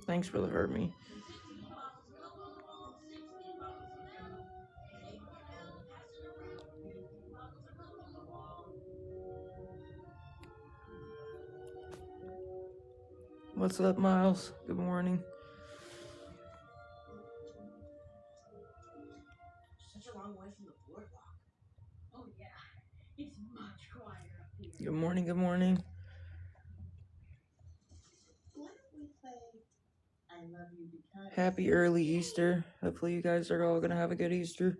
Thanks for the hurt me. What's up, Miles? Good morning. Such a long way from the boardwalk. Oh yeah, it's much quieter up here. Good morning, good morning. Why don't we play I Love You Because? Happy early Easter. Hopefully you guys are all gonna have a good Easter.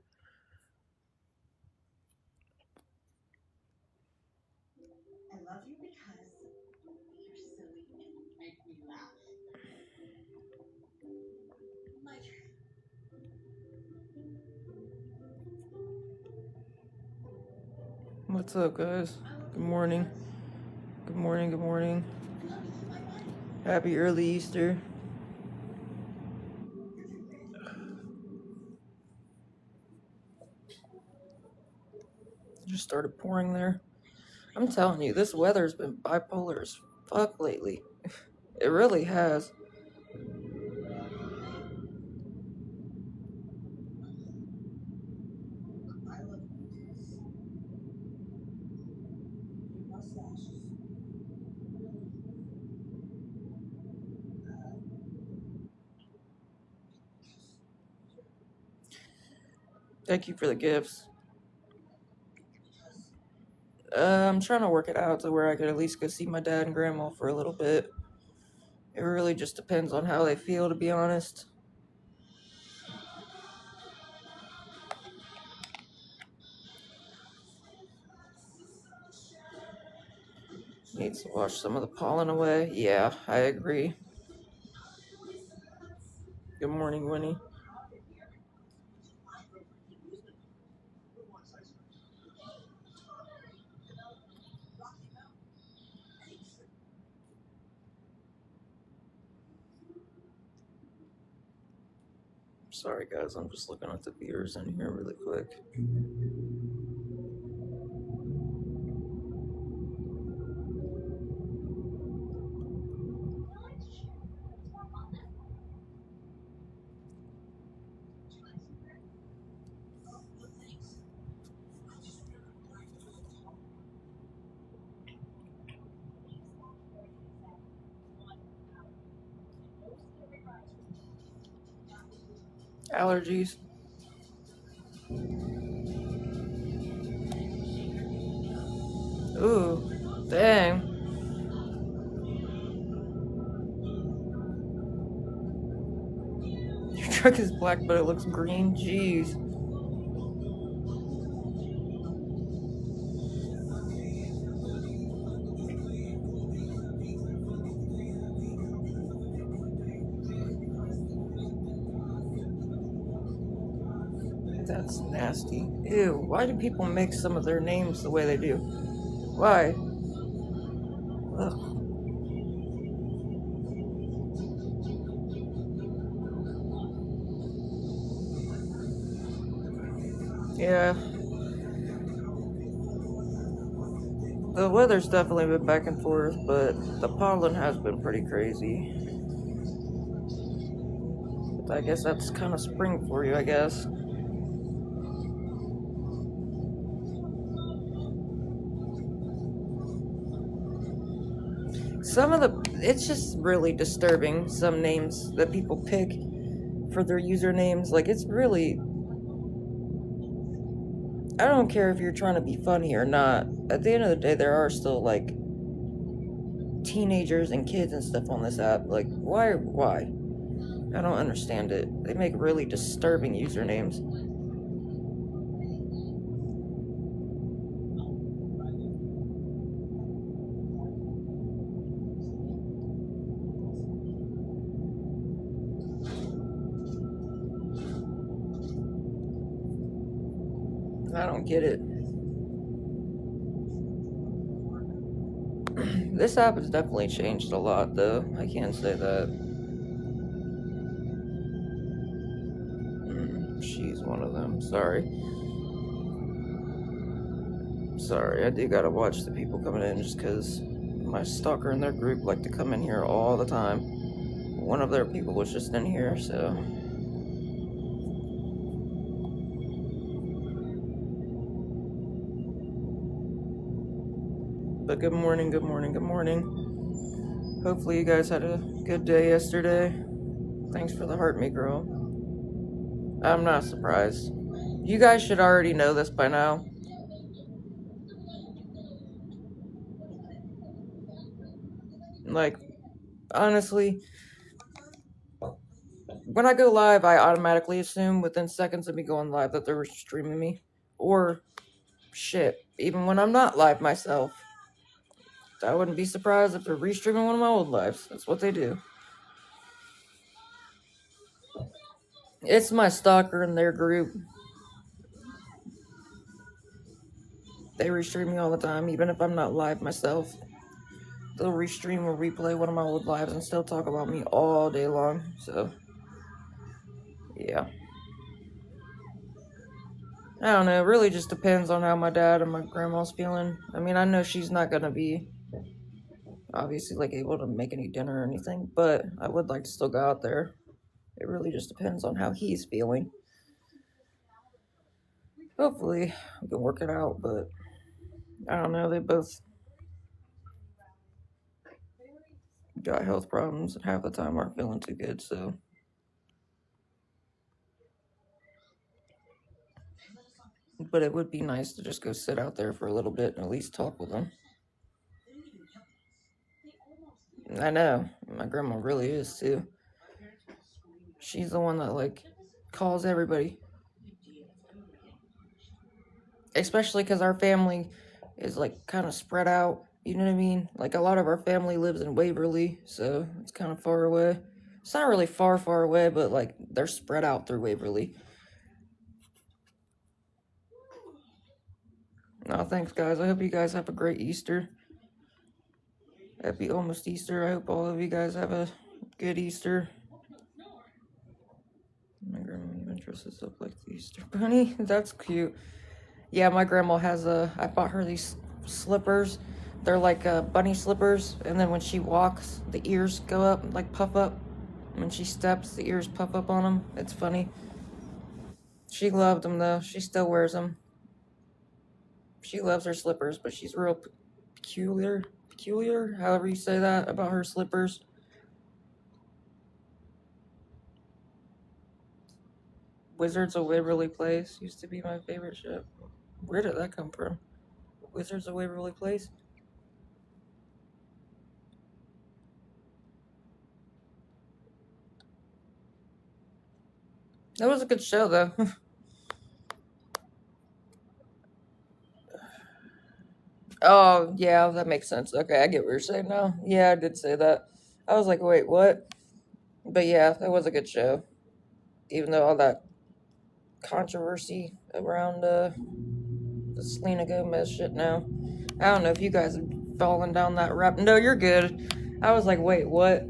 I love you because you're silly and you make me laugh. My turn. What's up, guys? Good morning. Good morning, good morning. I love you, my buddy. Happy early Easter. Just started pouring there. I'm telling you, this weather's been bipolar as fuck lately. It really has. I love you because your mustache is really Thank you for the gifts. because I'm trying to work it out to where I could at least go see my dad and grandma for a little bit. It really just depends on how they feel, to be honest. Needs to wash some of the pollen away. Yeah, I agree. Good morning, Winnie. Sorry, guys, I'm just looking at the viewers in here really quick. Allergies. Ooh, dang. Your truck is black, but it looks green. Jeez. That's nasty. Ew, why do people make some of their names the way they do? Why? Ugh. Yeah. The weather's definitely been back and forth, but the pollen has been pretty crazy. But I guess that's kind of spring for you, I guess. Some of it's just really disturbing, some names that people pick for their usernames. Like, it's really, I don't care if you're trying to be funny or not. At the end of the day, there are still, like, teenagers and kids and stuff on this app. Like, why? I don't understand it. They make really disturbing usernames. I don't get it. This app has definitely changed a lot, though. I can't say that. She's one of them. Sorry, I do gotta watch the people coming in just because my stalker and their group like to come in here all the time. one of their people was just in here, so. But good morning, good morning, good morning. Hopefully you guys had a good day yesterday. Thanks for the heart, me girl. I'm not surprised. You guys should already know this by now. Like, honestly, when I go live, I automatically assume within seconds of me going live that they're streaming me. Or, shit, even when I'm not live myself. I wouldn't be surprised if they're restreaming one of my old lives. That's what they do. It's my stalker in their group. They restream me all the time, even if I'm not live myself. They'll restream or replay one of my old lives and still talk about me all day long. So, yeah. I don't know. It really just depends on how my dad and my grandma's feeling. I mean, I know she's not gonna be obviously like able to make any dinner or anything, but I would like to still go out there. It really just depends on how he's feeling. Hopefully, we can work it out, but I don't know. They both got health problems and half the time aren't feeling too good, so. But it would be nice to just go sit out there for a little bit and at least talk with them. I know. My grandma really is, too. She's the one that, like, calls everybody. Especially because our family is, like, kind of spread out. You know what I mean? Like, a lot of our family lives in Waverly, so it's kind of far away. It's not really far away, but, like, they're spread out through Waverly. Oh, thanks, guys. I hope you guys have a great Easter. Happy almost Easter. I hope all of you guys have a good Easter. My grandma even dresses up like the Easter bunny. That's cute. Yeah, my grandma has I bought her these slippers. They're like bunny slippers, and then when she walks, the ears go up, like puff up. When she steps, the ears puff up on them. It's funny. She loved them though. She still wears them. She loves her slippers, but she's real peculiar, however you say that, about her slippers. Wizards of Waverly Place used to be my favorite ship. Where did that come from? Wizards of Waverly Place? That was a good show, though. Oh, yeah, that makes sense. Okay, I get what you're saying now. Yeah, I did say that. I was like, wait, what? But yeah, that was a good show. Even though all that controversy around the Selena Gomez shit now. I don't know if you guys have fallen down that rap. No, you're good. I was like, wait, what?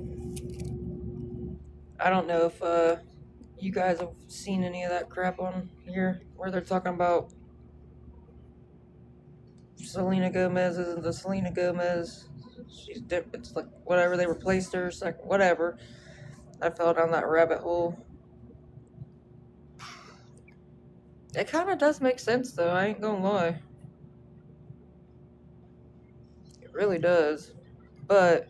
I don't know if you guys have seen any of that crap on here where they're talking about Selena Gomez isn't the Selena Gomez. She's different. It's like whatever, they replaced her. Whatever. I fell down that rabbit hole. It kind of does make sense, though. I ain't gonna lie. It really does. But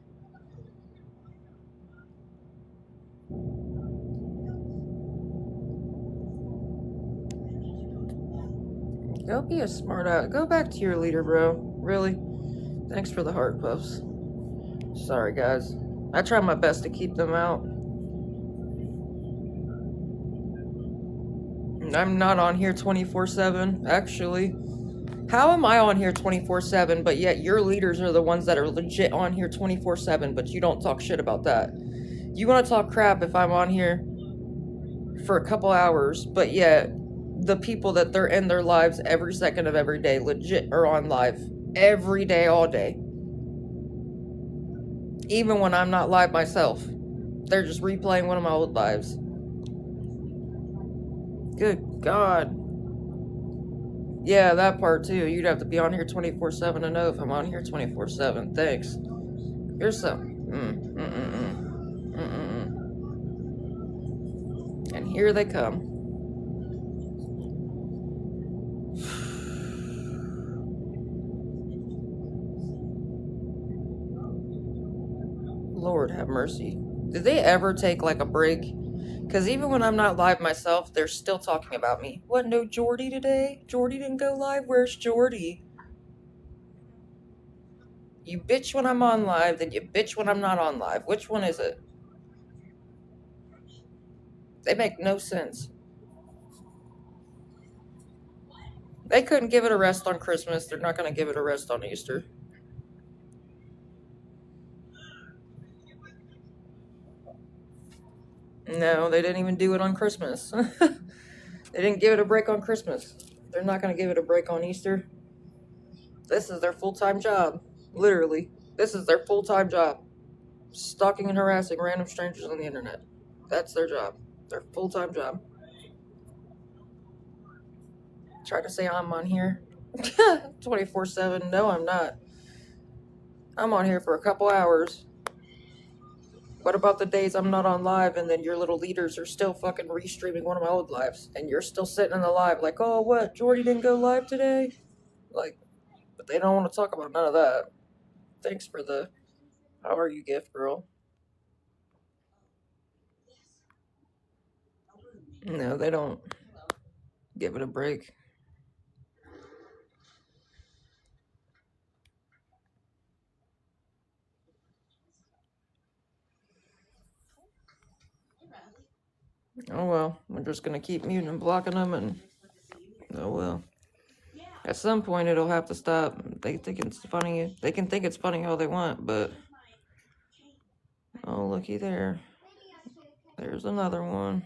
go be a smart ass. Go back to your leader, bro. Really. Thanks for the heart puffs. Sorry, guys. I try my best to keep them out. I'm not on here 24/7, actually. How am I on here 24/7, but yet your leaders are the ones that are legit on here 24/7, but you don't talk shit about that? You want to talk crap if I'm on here for a couple hours, but yet the people that they're in their lives every second of every day legit are on live every day, all day. Even when I'm not live myself. They're just replaying one of my old lives. Good God. Yeah, that part too. You'd have to be on here 24/7 to know if I'm on here 24/7. Thanks. Here's some. And here they come. Lord have mercy. Did they ever take like a break? Because even when I'm not live myself, they're still talking about me. What, no Jordy today? Jordy didn't go live? Where's Jordy? You bitch when I'm on live, then you bitch when I'm not on live. Which one is it? They make no sense. They couldn't give it a rest on Christmas. They're not going to give it a rest on Easter. No, they didn't even do it on Christmas. They didn't give it a break on Christmas. They're not going to give it a break on Easter. This is their full-time job. Literally. This is their full-time job. Stalking and harassing random strangers on the internet. That's their job. Their full-time job. Try to say I'm on here 24/7. No, I'm not. I'm on here for a couple hours. What about the days I'm not on live and then your little leaders are still fucking restreaming one of my old lives and you're still sitting in the live like, oh, what? Jordy didn't go live today? Like, but they don't want to talk about none of that. Thanks for the how are you gift, girl. No, they don't give it a break. Oh well, we're just gonna keep muting and blocking them, and oh well. At some point, it'll have to stop. They think it's funny. They can think it's funny all they want, but oh looky there, there's another one.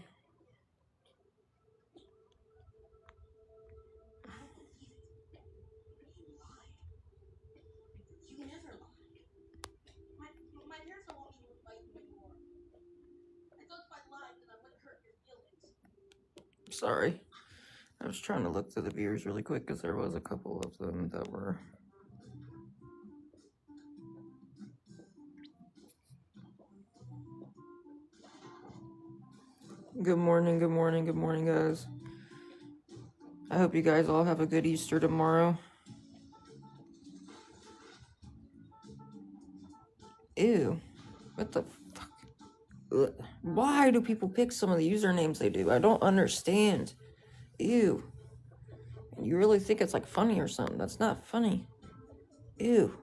Sorry, I was trying to look through the viewers really quick because there was a couple of them that were. Good morning, good morning, good morning, guys. I hope you guys all have a good Easter tomorrow. Ew, what the fuck? Ugh. Why do people pick some of the usernames they do? I don't understand. Ew. You really think it's like funny or something? That's not funny. Ew.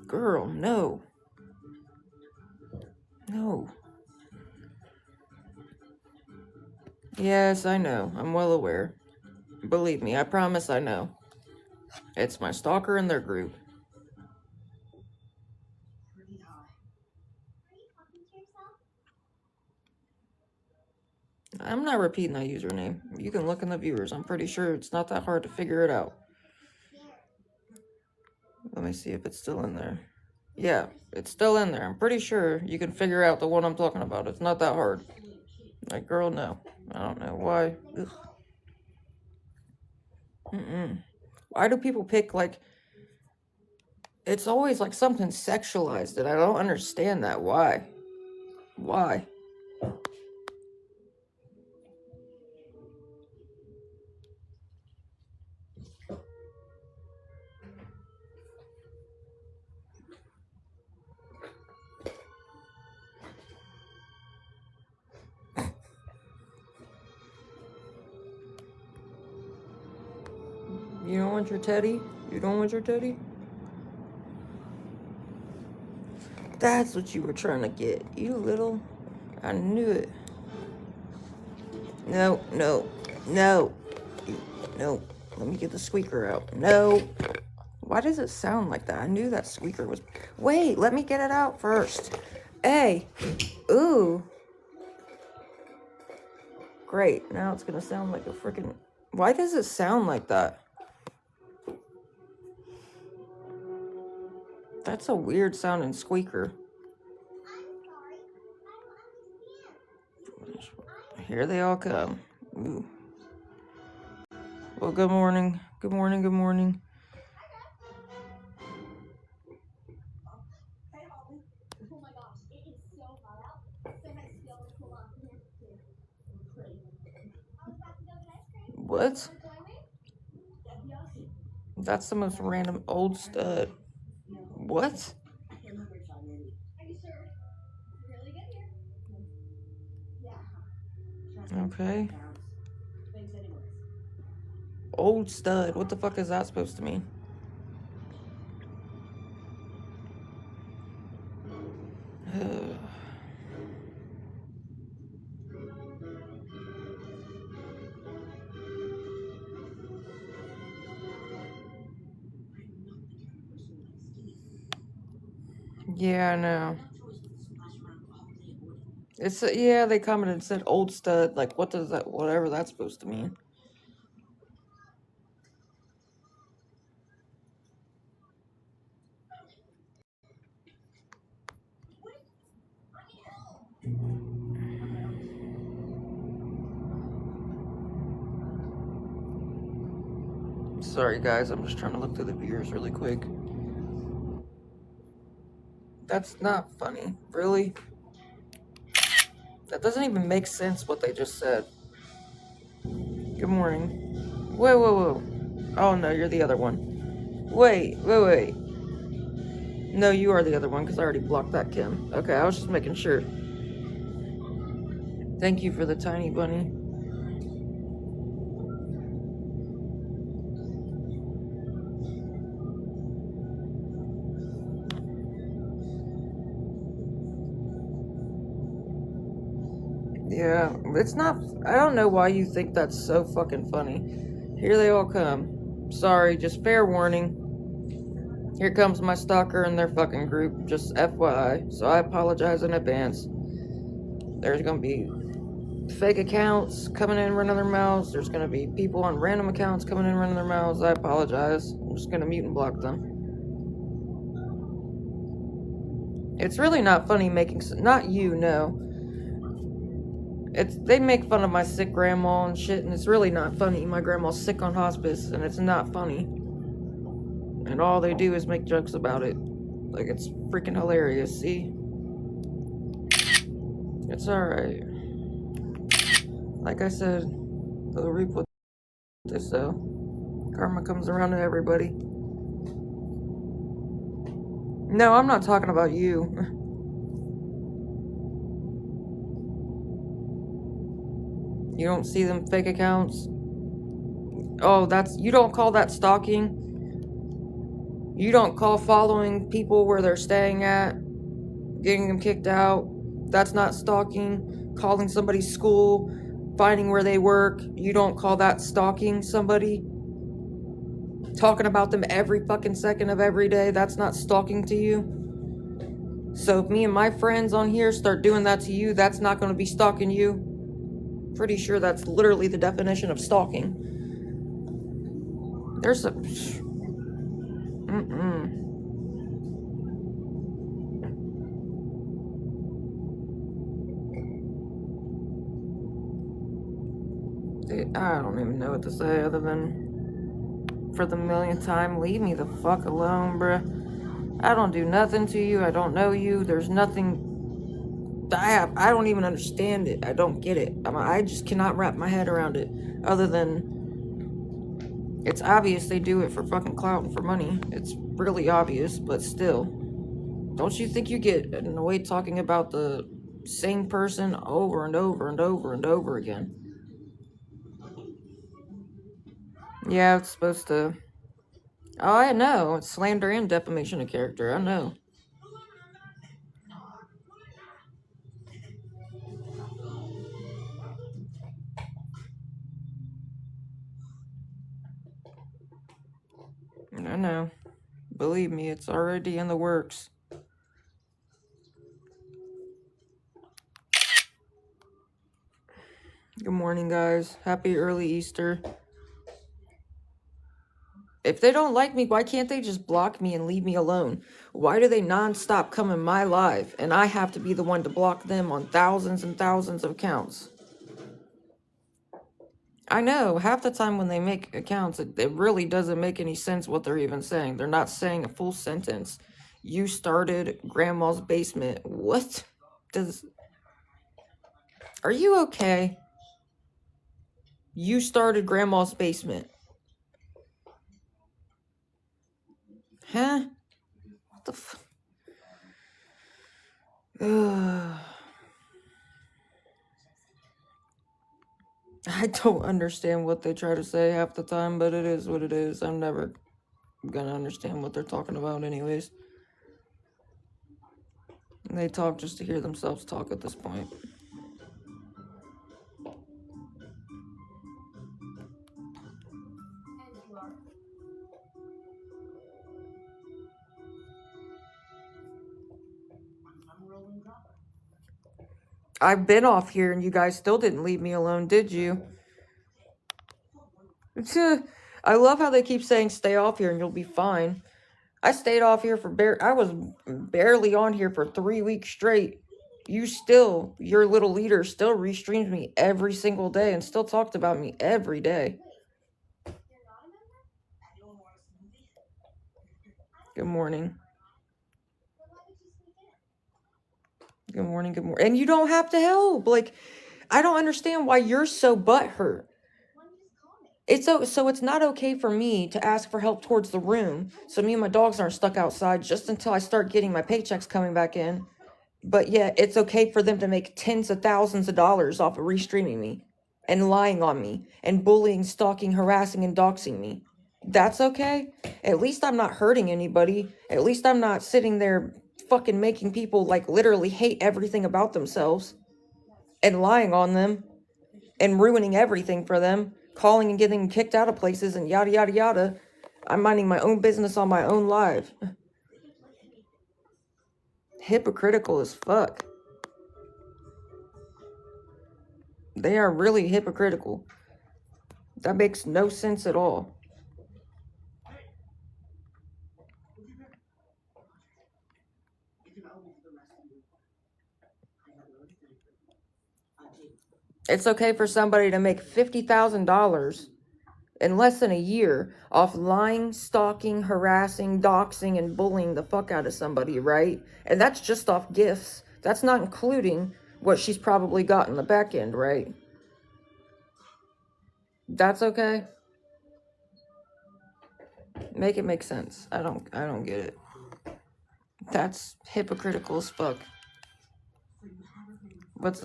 Girl, no. No. Yes, I know. I'm well aware. Believe me, I promise I know. It's my stalker in their group. I'm not repeating that username. You can look in the viewers. I'm pretty sure it's not that hard to figure it out. Let me see if it's still in there. Yeah, it's still in there. I'm pretty sure you can figure out the one I'm talking about. It's not that hard. Like, girl, no. I don't know why. Ugh. Why do people pick, like, it's always like something sexualized, and I don't understand that. Why? Why? You don't want your teddy? You don't want your teddy? That's what you were trying to get. You little... I knew it. No, no, no. No. Let me get the squeaker out. No. Why does it sound like that? I knew that squeaker was... Wait, let me get it out first. Hey. Ooh. Great. Now it's going to sound like a freaking... Why does it sound like that? That's a weird sounding squeaker. Here they all come. Ooh. Well, good morning. Good morning, good morning. What? That's the most random old stud. What? Okay. Old stud. What the fuck is that supposed to mean? Yeah, I know. It's yeah, they commented and said old stud. Like, what does that, whatever that's supposed to mean? Sorry, guys, I'm just trying to look through the viewers really quick. That's not funny. Really? That doesn't even make sense what they just said. Good morning. Whoa, whoa, whoa. Oh, no, you're the other one. Wait. No, you are the other one, because I already blocked that Kim. Okay, I was just making sure. Thank you for the tiny bunny. Yeah, it's not. I don't know why you think that's so fucking funny. Here they all come. Sorry, just fair warning. Here comes my stalker and their fucking group, just FYI. So I apologize in advance. There's gonna be fake accounts coming in running their mouths. There's gonna be people on random accounts coming in running their mouths. I apologize. I'm just gonna mute and block them. It's really not funny making. Not you, no. They make fun of my sick grandma and shit, and it's really not funny. My grandma's sick on hospice, and it's not funny. And all they do is make jokes about it. Like, it's freaking hilarious, see? It's alright. Like I said, they'll reap what they sow. Karma comes around to everybody. No, I'm not talking about you. You don't see them fake accounts? Oh, you don't call that stalking? You don't call following people where they're staying at, getting them kicked out? That's not stalking? Calling somebody's school, finding where they work, you don't call that stalking somebody? Talking about them every fucking second of every day, that's not stalking to you? So if me and my friends on here start doing that to you, that's not going to be stalking you? Pretty sure that's literally the definition of stalking. There's a... I don't even know what to say other than, for the millionth time, leave me the fuck alone, bruh. I don't do nothing to you. I don't know you. There's nothing... I don't even understand it. I don't get it. I just cannot wrap my head around it. Other than... It's obvious they do it for fucking clout and for money. It's really obvious, but still. Don't you think you get annoyed talking about the same person over and over and over and over again? Yeah, it's supposed to... Oh, I know. It's slander and defamation of character. I know. I know. Believe me, it's already in the works. Good morning, guys. Happy early Easter. If they don't like me, why can't they just block me and leave me alone? Why do they non-stop come in my live and I have to be the one to block them on thousands and thousands of accounts? I know, half the time when they make accounts, it really doesn't make any sense what they're even saying. They're not saying a full sentence. You started grandma's basement. What? Are you okay? You started Grandma's basement. Huh? What the f... I don't understand what they try to say half the time, but it is what it is. I'm never gonna understand what they're talking about anyways. They talk just to hear themselves talk at this point. I've been off here and you guys still didn't leave me alone, did you? I love how they keep saying stay off here and you'll be fine. I stayed off here for I was barely on here for 3 weeks straight. Your little leader still restreamed me every single day and still talked about me every day. Good morning. Good morning, good morning. And you don't have to help. Like, I don't understand why you're so butthurt. So it's not okay for me to ask for help towards the room, so me and my dogs aren't stuck outside just until I start getting my paychecks coming back in. But yeah, it's okay for them to make tens of thousands of dollars off of restreaming me and lying on me and bullying, stalking, harassing, and doxing me. That's okay. At least I'm not hurting anybody. At least I'm not sitting there fucking making people like literally hate everything about themselves and lying on them and ruining everything for them, calling and getting kicked out of places and yada yada yada. I'm minding my own business on my own live. Hypocritical as fuck. They are really hypocritical. That makes no sense at all. It's okay for somebody to make $50,000 in less than a year off lying, stalking, harassing, doxing, and bullying the fuck out of somebody, right? And that's just off gifts. That's not including what she's probably got in the back end, right? That's okay. Make it make sense. I don't get it. That's hypocritical as fuck.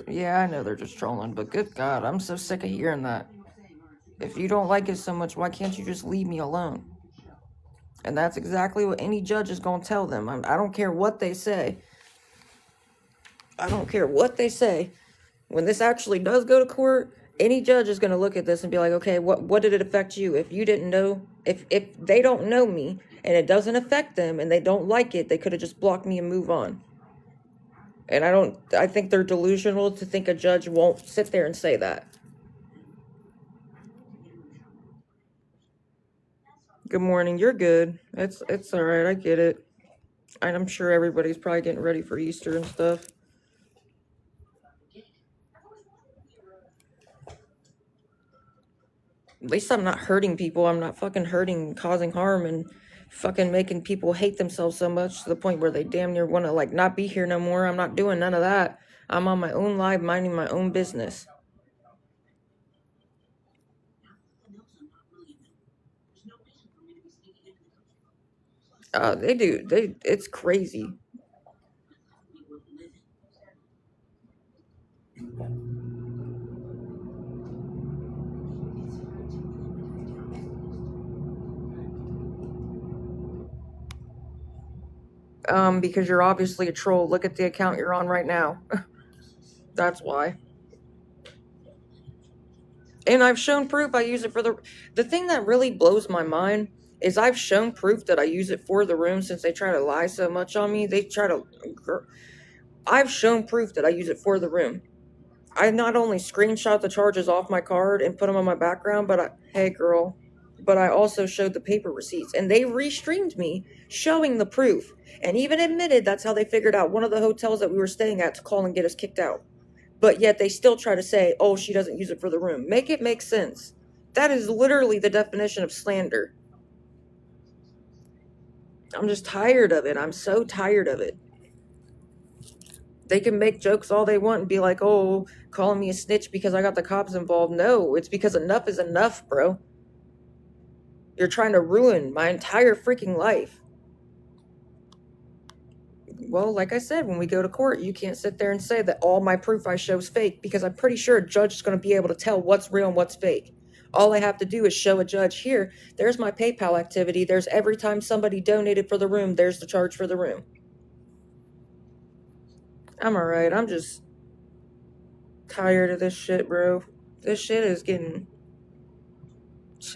Yeah, I know they're just trolling, but good God, I'm so sick of hearing that. If you don't like it so much, why can't you just leave me alone? And that's exactly what any judge is going to tell them. I don't care what they say. I don't care what they say. When this actually does go to court, any judge is going to look at this and be like, okay, what did it affect you? If you didn't know, if they don't know me and it doesn't affect them and they don't like it, they could have just blocked me and move on. And I think they're delusional to think a judge won't sit there and say that. Good morning. You're good. It's all right. I get it. And I'm sure everybody's probably getting ready for Easter and stuff. At least I'm not hurting people. I'm not fucking hurting, causing harm, and fucking making people hate themselves so much to the point where they damn near want to like not be here no more. I'm not doing none of that. I'm on my own live, minding my own business. They do. It's crazy. Because you're obviously a troll. Look at the account you're on right now. That's why. And I've shown proof I use it for the thing that really blows my mind is I've shown proof that I use it for the room. Since they try to lie so much on me, I've shown proof that I use it for the room. I not only screenshot the charges off my card and put them on my background, hey girl, but I also showed the paper receipts, and they restreamed me showing the proof, and even admitted that's how they figured out one of the hotels that we were staying at to call and get us kicked out. But yet they still try to say, oh, she doesn't use it for the room. Make it make sense. That is literally the definition of slander. I'm just tired of it. I'm so tired of it. They can make jokes all they want and be like, oh, calling me a snitch because I got the cops involved. No, it's because enough is enough, bro. You're trying to ruin my entire freaking life. Well, like I said, when we go to court, you can't sit there and say that all my proof I show is fake, because I'm pretty sure a judge is going to be able to tell what's real and what's fake. All I have to do is show a judge, here, there's my PayPal activity. There's every time somebody donated for the room, there's the charge for the room. I'm alright. I'm just tired of this shit, bro. This shit is getting...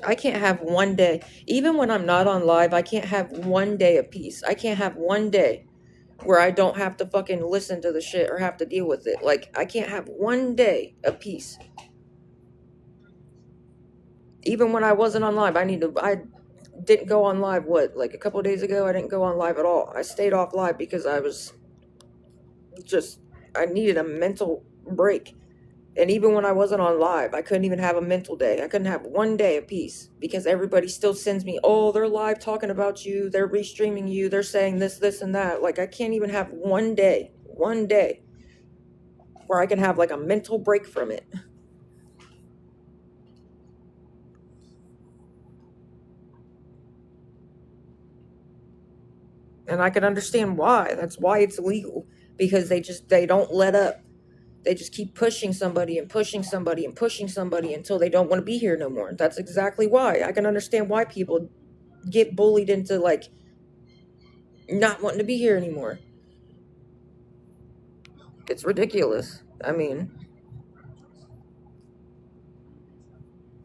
I can't have one day. Even when I'm not on live, I can't have one day of peace. I can't have one day where I don't have to fucking listen to the shit or have to deal with it. Like, I can't have one day of peace. Even when I wasn't on live, I didn't go on live, like a couple of days ago, I didn't go on live at all. I stayed off live because I needed a mental break. And even when I wasn't on live, I couldn't even have a mental day. I couldn't have one day of peace because everybody still sends me, oh, they're live talking about you, they're restreaming you, they're saying this, this, and that. Like, I can't even have one day where I can have like a mental break from it. And I can understand why. That's why it's illegal. Because they don't let up. They just keep pushing somebody and pushing somebody and pushing somebody until they don't want to be here no more. That's exactly why. I can understand why people get bullied into like not wanting to be here anymore. It's ridiculous. I mean,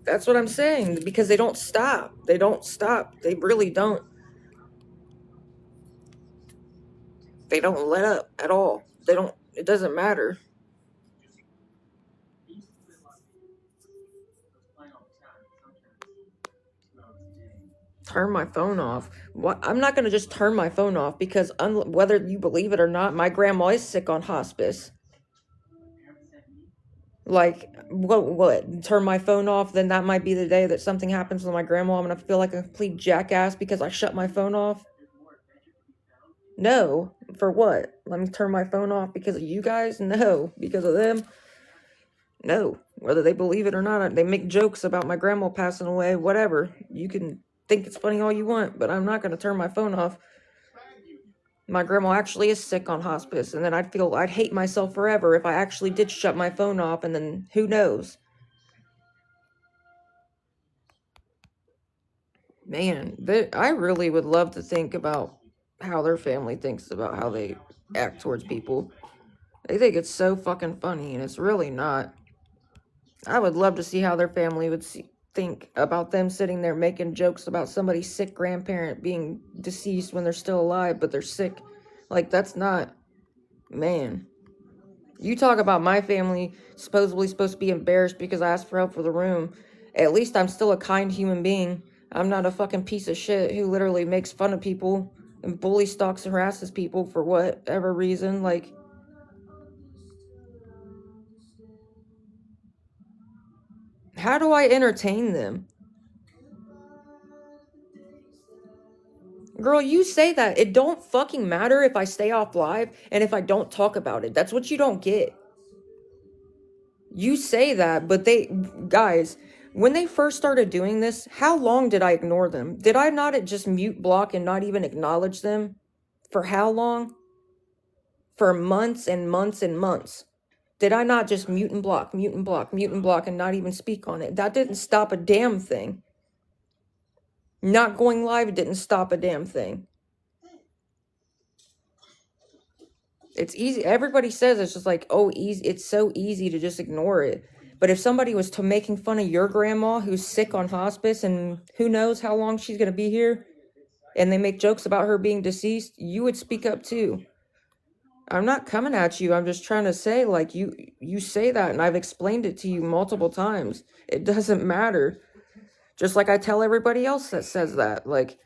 that's what I'm saying. Because they don't stop. They don't stop. They really don't. They don't let up at all. They don't. It doesn't matter. Turn my phone off. What? I'm not going to just turn my phone off because whether you believe it or not, my grandma is sick on hospice. Like, what? Turn my phone off, then that might be the day that something happens with my grandma. I'm going to feel like a complete jackass because I shut my phone off. No. For what? Let me turn my phone off because of you guys? No. Because of them? No. Whether they believe it or not, they make jokes about my grandma passing away, whatever. You can think it's funny all you want, but I'm not going to turn my phone off. My grandma actually is sick on hospice, and then I'd hate myself forever if I actually did shut my phone off, and then who knows? Man, I really would love to think about how their family thinks about how they act towards people. They think it's so fucking funny, and it's really not. I would love to see how their family would think about them sitting there making jokes about somebody's sick grandparent being deceased when they're still alive, but they're sick. Like, that's not... Man. You talk about my family supposedly supposed to be embarrassed because I asked for help for the room. At least I'm still a kind human being. I'm not a fucking piece of shit who literally makes fun of people and bully, stalks, and harasses people for whatever reason. Like, how do I entertain them? Girl, you say that. It don't fucking matter if I stay off live and if I don't talk about it. That's what you don't get. You say that, but guys, when they first started doing this, how long did I ignore them? Did I not just mute, block, and not even acknowledge them? For how long? For months and months and months. Did I not just mute and block, mute and block, mute and block, and not even speak on it? That didn't stop a damn thing. Not going live didn't stop a damn thing. It's easy. Everybody says it's just like, oh, easy. It's so easy to just ignore it. But if somebody was making fun of your grandma who's sick on hospice and who knows how long she's going to be here, and they make jokes about her being deceased, you would speak up too. I'm not coming at you. I'm just trying to say, like, you say that, and I've explained it to you multiple times. It doesn't matter. Just like I tell everybody else that says that. Like,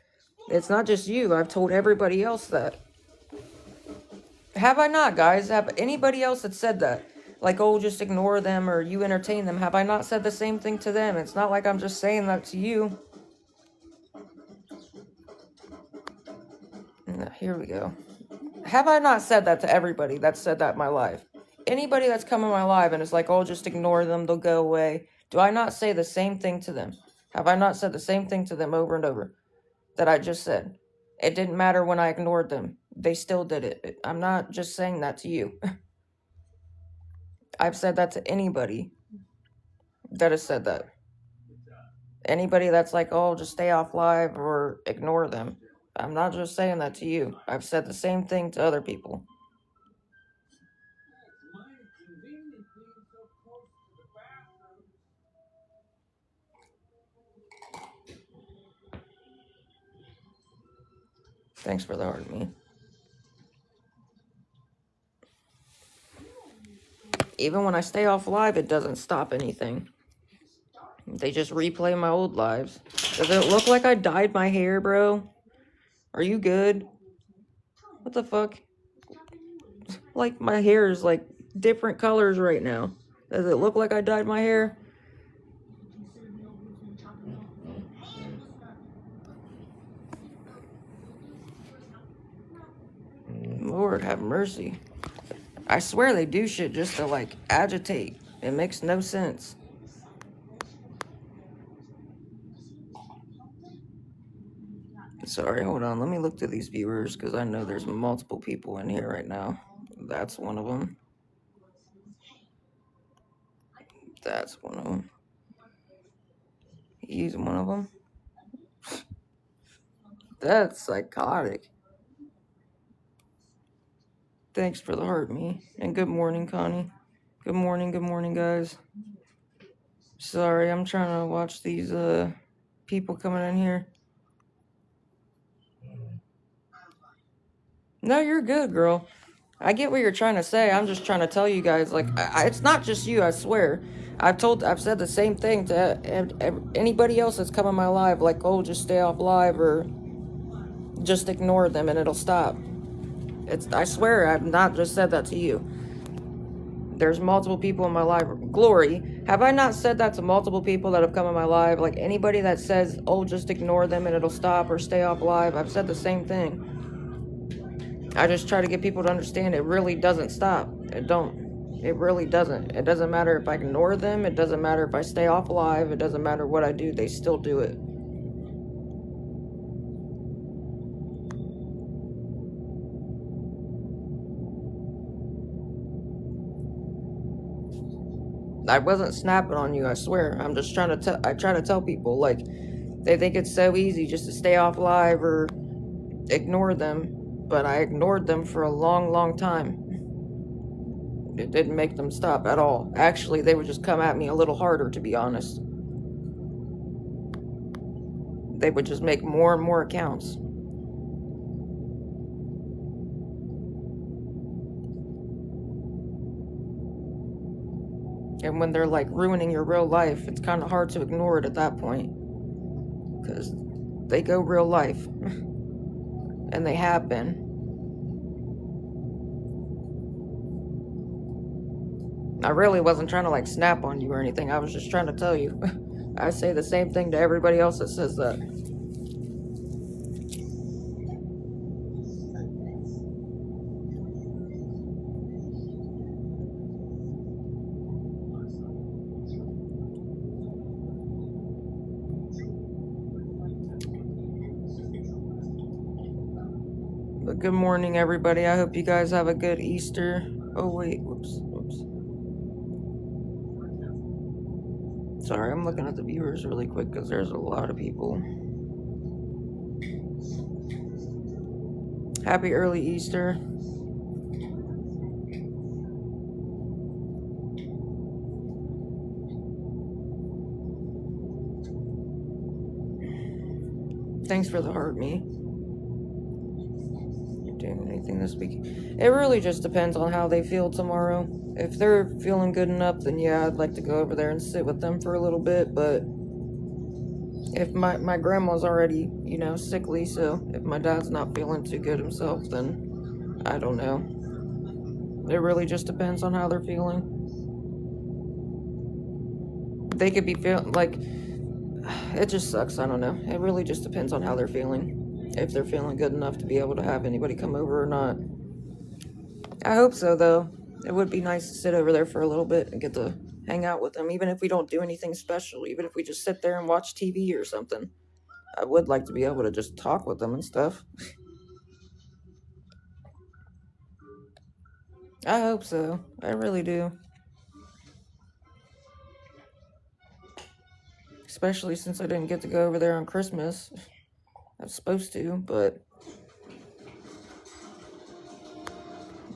it's not just you. I've told everybody else that. Have I not, guys? Have anybody else that said that? Like, oh, just ignore them or you entertain them. Have I not said the same thing to them? It's not like I'm just saying that to you. Here we go. Have I not said that to everybody that's said that in my life? Anybody that's come in my life and is like, oh, just ignore them, they'll go away. Do I not say the same thing to them? Have I not said the same thing to them over and over that I just said? It didn't matter when I ignored them. They still did it. I'm not just saying that to you. I've said that to anybody that has said that. Anybody that's like, oh, just stay off live or ignore them. I'm not just saying that to you. I've said the same thing to other people. Thanks for the heart, me. Even when I stay off live, it doesn't stop anything. They just replay my old lives. Does it look like I dyed my hair, bro? Are you good? What the fuck? Like, my hair is like different colors right now. Does it look like I dyed my hair? Lord have mercy. I swear they do shit just to like agitate. It makes no sense. Sorry, hold on. Let me look through these viewers because I know there's multiple people in here right now. That's one of them. That's one of them. He's one of them. That's psychotic. Thanks for the heart, me. And good morning, Connie. Good morning, guys. Sorry, I'm trying to watch these people coming in here. No, you're good, girl. I get what you're trying to say. I'm just trying to tell you guys, like, it's not just you, I swear. I've said the same thing to anybody else that's come in my life, like, oh, just stay off live or just ignore them and it'll stop. I swear I've not just said that to you. There's multiple people in my life. Glory, have I not said that to multiple people that have come in my life? Like, anybody that says, oh, just ignore them and it'll stop or stay off live, I've said the same thing. I just try to get people to understand it really doesn't stop. It don't. It really doesn't. It doesn't matter if I ignore them. It doesn't matter if I stay off live. It doesn't matter what I do. They still do it. I wasn't snapping on you, I swear. I'm just trying to I try to tell people, like, they think it's so easy just to stay off live or ignore them. But I ignored them for a long, long time. It didn't make them stop at all. Actually, they would just come at me a little harder, to be honest. They would just make more and more accounts. And when they're like ruining your real life, it's kind of hard to ignore it at that point. Because they go real life. And they have been. I really wasn't trying to like snap on you or anything. I was just trying to tell you. I say the same thing to everybody else that says that. But good morning, everybody. I hope you guys have a good Easter. Oh, wait. Whoops. Sorry, I'm looking at the viewers really quick because there's a lot of people. Happy early Easter. Thanks for the heart, me. Doing anything this week? It really just depends on how they feel tomorrow. If they're feeling good enough, then yeah, I'd like to go over there and sit with them for a little bit. But if my grandma's already, sickly, so if my dad's not feeling too good himself, then I don't know. It really just depends on how they're feeling. They could be feeling like, it just sucks. I don't know. It really just depends on how they're feeling. If they're feeling good enough to be able to have anybody come over or not. I hope so, though. It would be nice to sit over there for a little bit and get to hang out with them, even if we don't do anything special, even if we just sit there and watch TV or something. I would like to be able to just talk with them and stuff. I hope so. I really do. Especially since I didn't get to go over there on Christmas. I was supposed to, but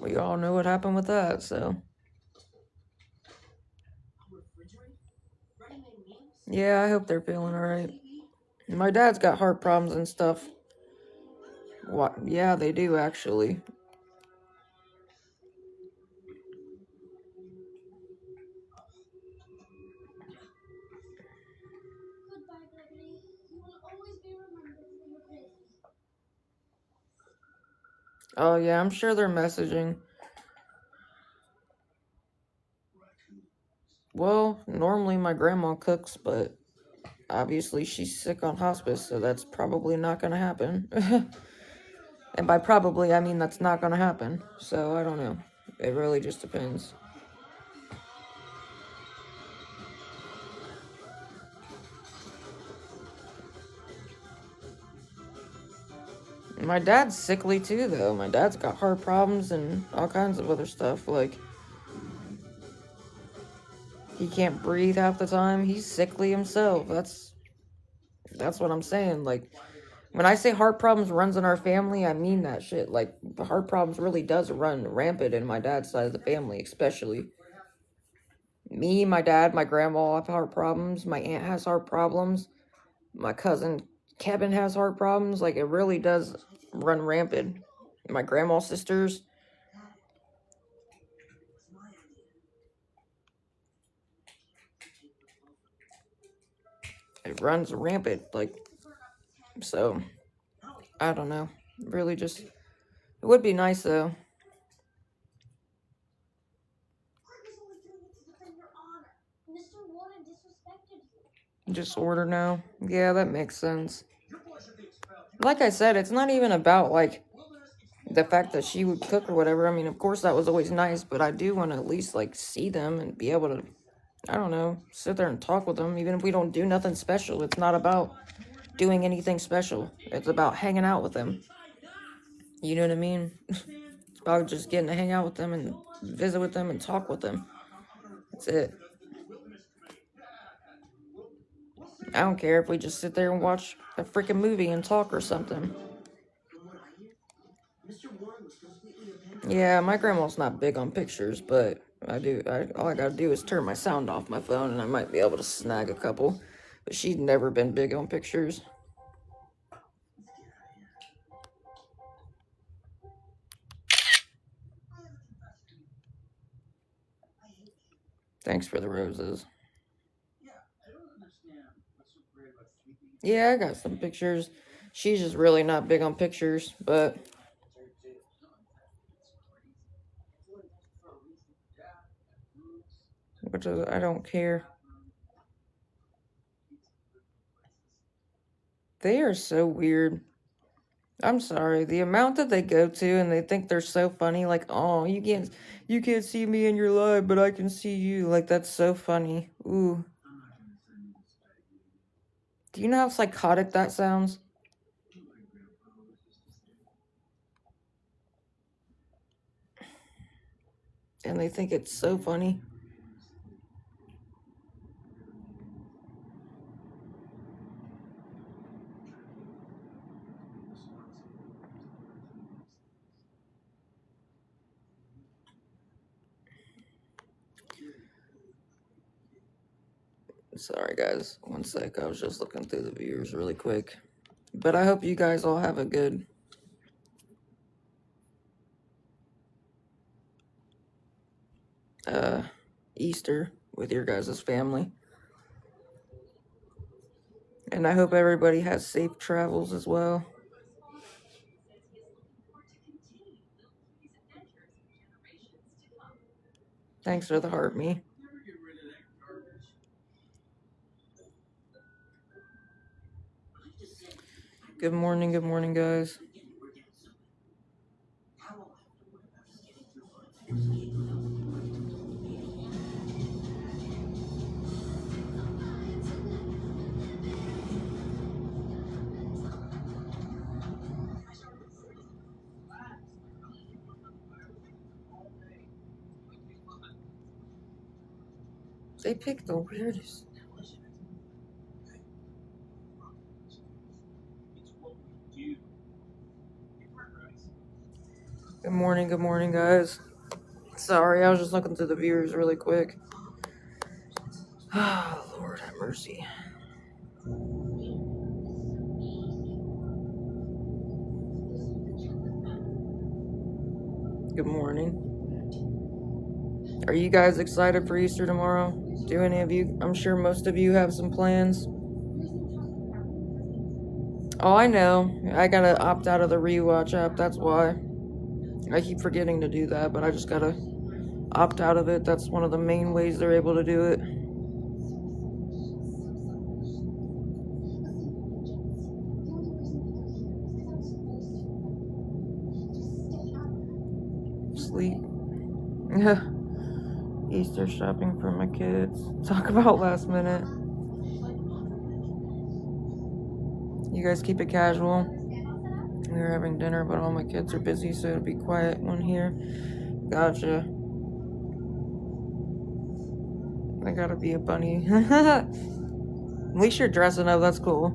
we all know what happened with that, so. Yeah, I hope they're feeling alright. My dad's got heart problems and stuff. What? Yeah, they do, actually. Goodbye, Gregory. You will always be remembered for your bravery. Oh, yeah, I'm sure they're messaging. Well, normally my grandma cooks, but obviously she's sick on hospice, so that's probably not gonna happen. And by probably, I mean that's not gonna happen. So I don't know. It really just depends. My dad's sickly too, though. My dad's got heart problems and all kinds of other stuff. Like, he can't breathe half the time. He's sickly himself. That's what I'm saying. Like, when I say heart problems runs in our family, I mean that shit. Like, the heart problems really does run rampant in my dad's side of the family, especially. Me, my dad, my grandma have heart problems. My aunt has heart problems. My cousin Kevin has heart problems. Like, it really does run rampant. My grandma's sisters. It runs rampant. Like, so, I don't know. Really just, it would be nice, though. Mr. Warren disrespected you. Just order now. Yeah, that makes sense. Like I said, it's not even about, like, the fact that she would cook or whatever. I mean, of course, that was always nice, but I do want to at least, like, see them and be able to, I don't know, sit there and talk with them, even if we don't do nothing special. It's not about doing anything special. It's about hanging out with them. You know what I mean? It's about just getting to hang out with them and visit with them and talk with them. That's it. I don't care if we just sit there and watch a freaking movie and talk or something. Yeah, my grandma's not big on pictures, but all I gotta do is turn my sound off my phone and I might be able to snag a couple. But she's never been big on pictures. Thanks for the roses. Yeah, I got some pictures. She's just really not big on pictures, but which is, I don't care. They are so weird. I'm sorry. The amount that they go to and they think they're so funny, like, oh, you can't see me in your live, but I can see you. Like, that's so funny. Ooh. Do you know how psychotic that sounds? And they think it's so funny. Sorry, guys. One sec. I was just looking through the viewers really quick. But I hope you guys all have a good Easter with your guys' family. And I hope everybody has safe travels as well. Thanks for the heart, me. Good morning, guys. They pick the weirdest. Good morning, guys. Sorry, I was just looking through the viewers really quick. Oh, Lord have mercy. Good morning. Are you guys excited for Easter tomorrow? Do any of you? I'm sure most of you have some plans. Oh, I know. I gotta opt out of the rewatch app, that's why. I keep forgetting to do that, but I just gotta opt out of it. That's one of the main ways they're able to do it. Sleep. Easter shopping for my kids. Talk about last minute. You guys keep it casual. We were having dinner, but all my kids are busy, so it'll be quiet one here. Gotcha. I gotta be a bunny. At least you're dressing up, that's cool.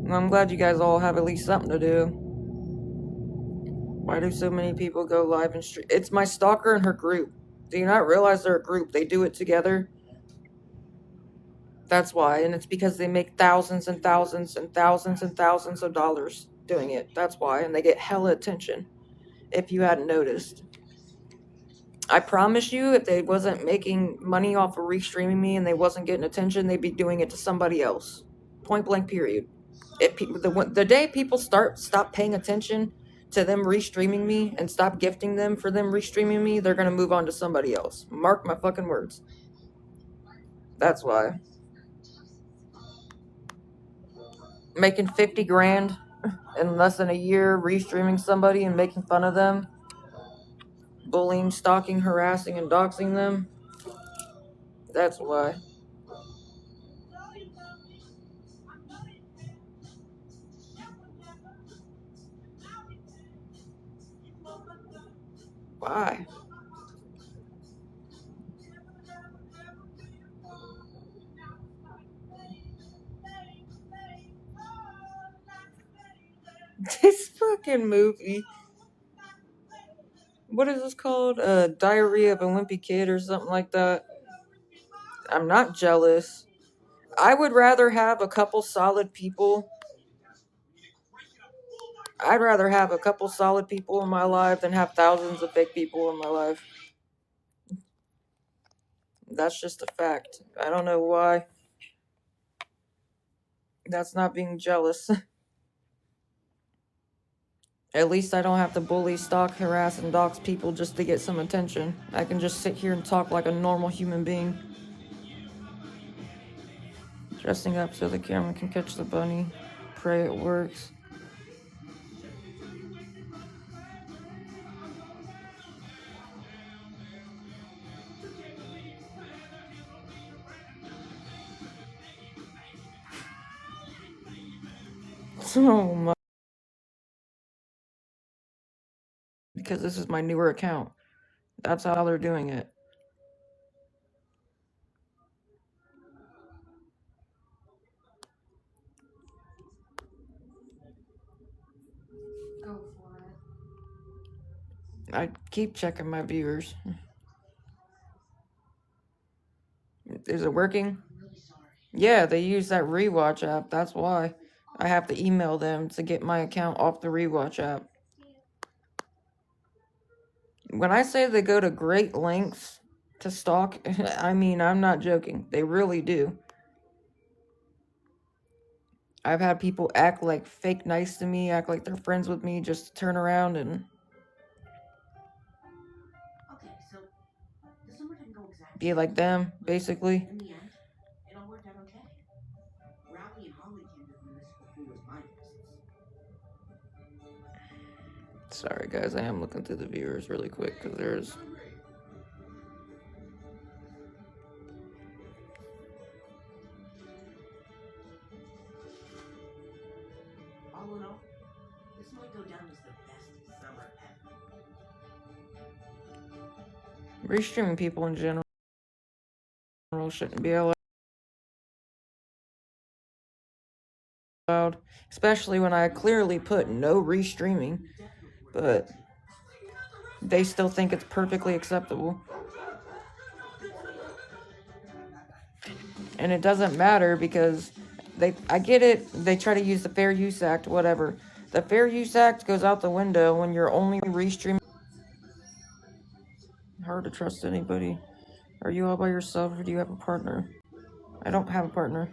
Well, I'm glad you guys all have at least something to do. Why do so many people go live and stream? It's my stalker and her group. Do you not realize they're a group? They do it together. That's why, and it's because they make thousands and thousands and thousands and thousands of dollars doing it. That's why, and they get hella attention. If you hadn't noticed, I promise you, if they wasn't making money off of restreaming me and they wasn't getting attention, they'd be doing it to somebody else. Point blank. Period. The day people stop paying attention to them restreaming me and stop gifting them for them restreaming me, they're gonna move on to somebody else. Mark my fucking words. That's why. Making 50 grand in less than a year, restreaming somebody and making fun of them, bullying, stalking, harassing, and doxing them. That's why. Why? This fucking movie. What is this called? Diary of a Wimpy Kid or something like that. I'm not jealous. I would rather have a couple solid people. I'd rather have a couple solid people in my life than have thousands of fake people in my life. That's just a fact. I don't know why. That's not being jealous. At least I don't have to bully, stalk, harass, and dox people just to get some attention. I can just sit here and talk like a normal human being. Dressing up so the camera can catch the bunny. Pray it works. Oh my. Because this is my newer account. That's how they're doing it. Go for it. I keep checking my viewers. Is it working? I'm really sorry. Yeah, they use that rewatch app. That's why. I have to email them to get my account off the rewatch app. When I say they go to great lengths to stalk, I mean, I'm not joking. They really do. I've had people act like fake nice to me, act like they're friends with me, just to turn around and Okay, so the summer didn't go exactly be like them, basically. in the end. It all worked out okay. Rowley and Holly came to the municipal pool as my guests. Sorry, guys, I am looking through the viewers really quick because there's. All in all, this might go down as the best summer ever. Restreaming people in general shouldn't be allowed, especially when I clearly put no restreaming, but they still think it's perfectly acceptable. And it doesn't matter because I get it, they try to use the Fair Use Act, whatever. The Fair Use Act goes out the window when you're only restreaming. Hard to trust anybody. Are you all by yourself or do you have a partner? I don't have a partner.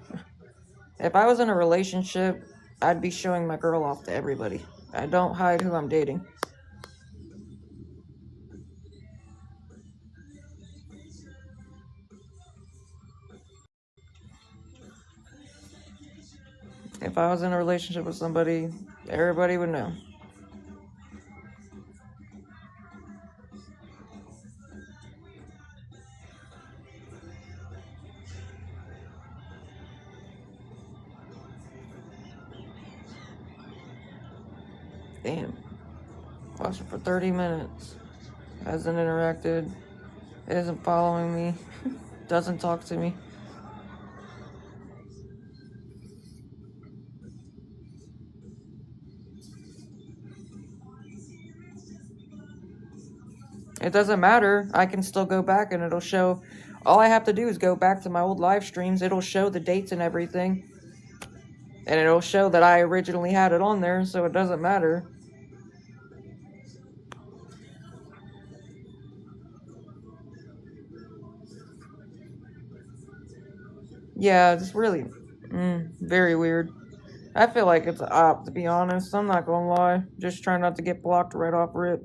If I was in a relationship, I'd be showing my girl off to everybody. I don't hide who I'm dating. If I was in a relationship with somebody, everybody would know. Damn. Watched it for 30 minutes. Hasn't interacted. Isn't following me. Doesn't talk to me. It doesn't matter. I can still go back and it'll show. All I have to do is go back to my old live streams. It'll show the dates and everything. And it'll show that I originally had it on there, so it doesn't matter. Yeah, it's really very weird. I feel like it's an op, to be honest. I'm not gonna lie. Just trying not to get blocked right off rip.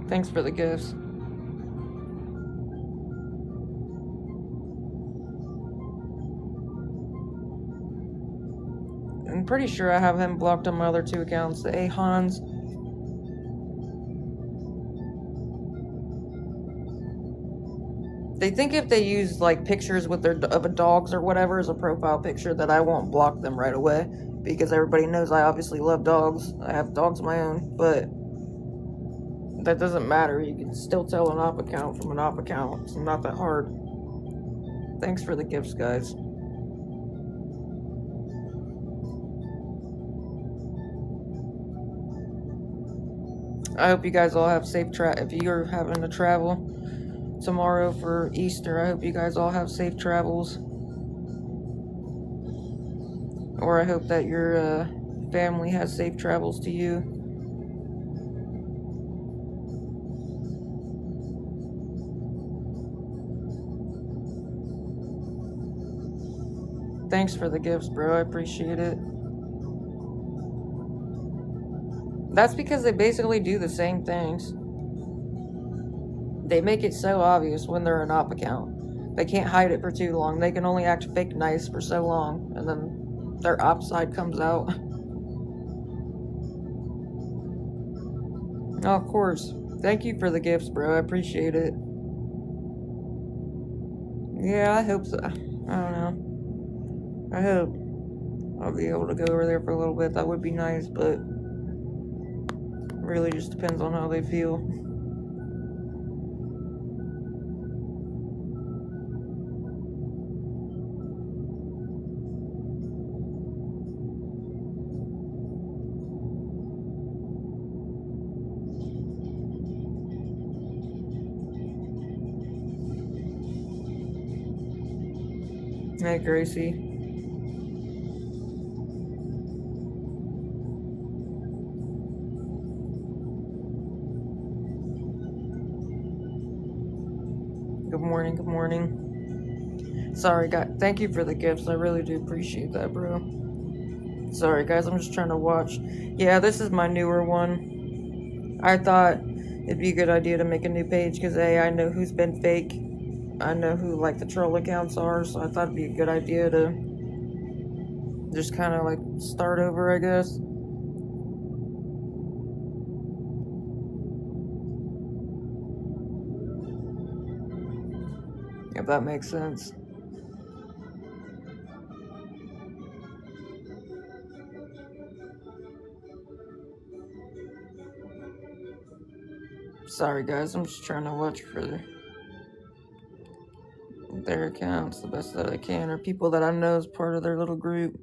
Thanks for the gifts. I'm pretty sure I have him blocked on my other 2 accounts. The A Hans. They think if they use like pictures with of dogs or whatever as a profile picture that I won't block them right away because everybody knows I obviously love dogs. I have dogs of my own, but that doesn't matter. You can still tell an op account from an op account. It's not that hard. Thanks for the gifts, guys. I hope you guys all have safe if you're having to travel tomorrow for Easter, I hope you guys all have safe travels. Or I hope that your family has safe travels to you. Thanks for the gifts, bro. I appreciate it. That's because they basically do the same things. They make it so obvious when they're an op account. They can't hide it for too long. They can only act fake nice for so long, and then their op side comes out. Oh, of course. Thank you for the gifts, bro. I appreciate it. Yeah, I hope so. I don't know. I hope I'll be able to go over there for a little bit. That would be nice, but really just depends on how they feel. Hey, Gracie. Good morning, good morning. Sorry, guys. Thank you for the gifts. I really do appreciate that, bro. Sorry, guys. I'm just trying to watch. Yeah, this is my newer one. I thought it'd be a good idea to make a new page because, A, I know who's been fake. I know who, like, the troll accounts are, so I thought it'd be a good idea to just kind of, like, start over, I guess. if that makes sense. Sorry guys, I'm just trying to watch for their accounts the best that I can, or people that I know as part of their little group.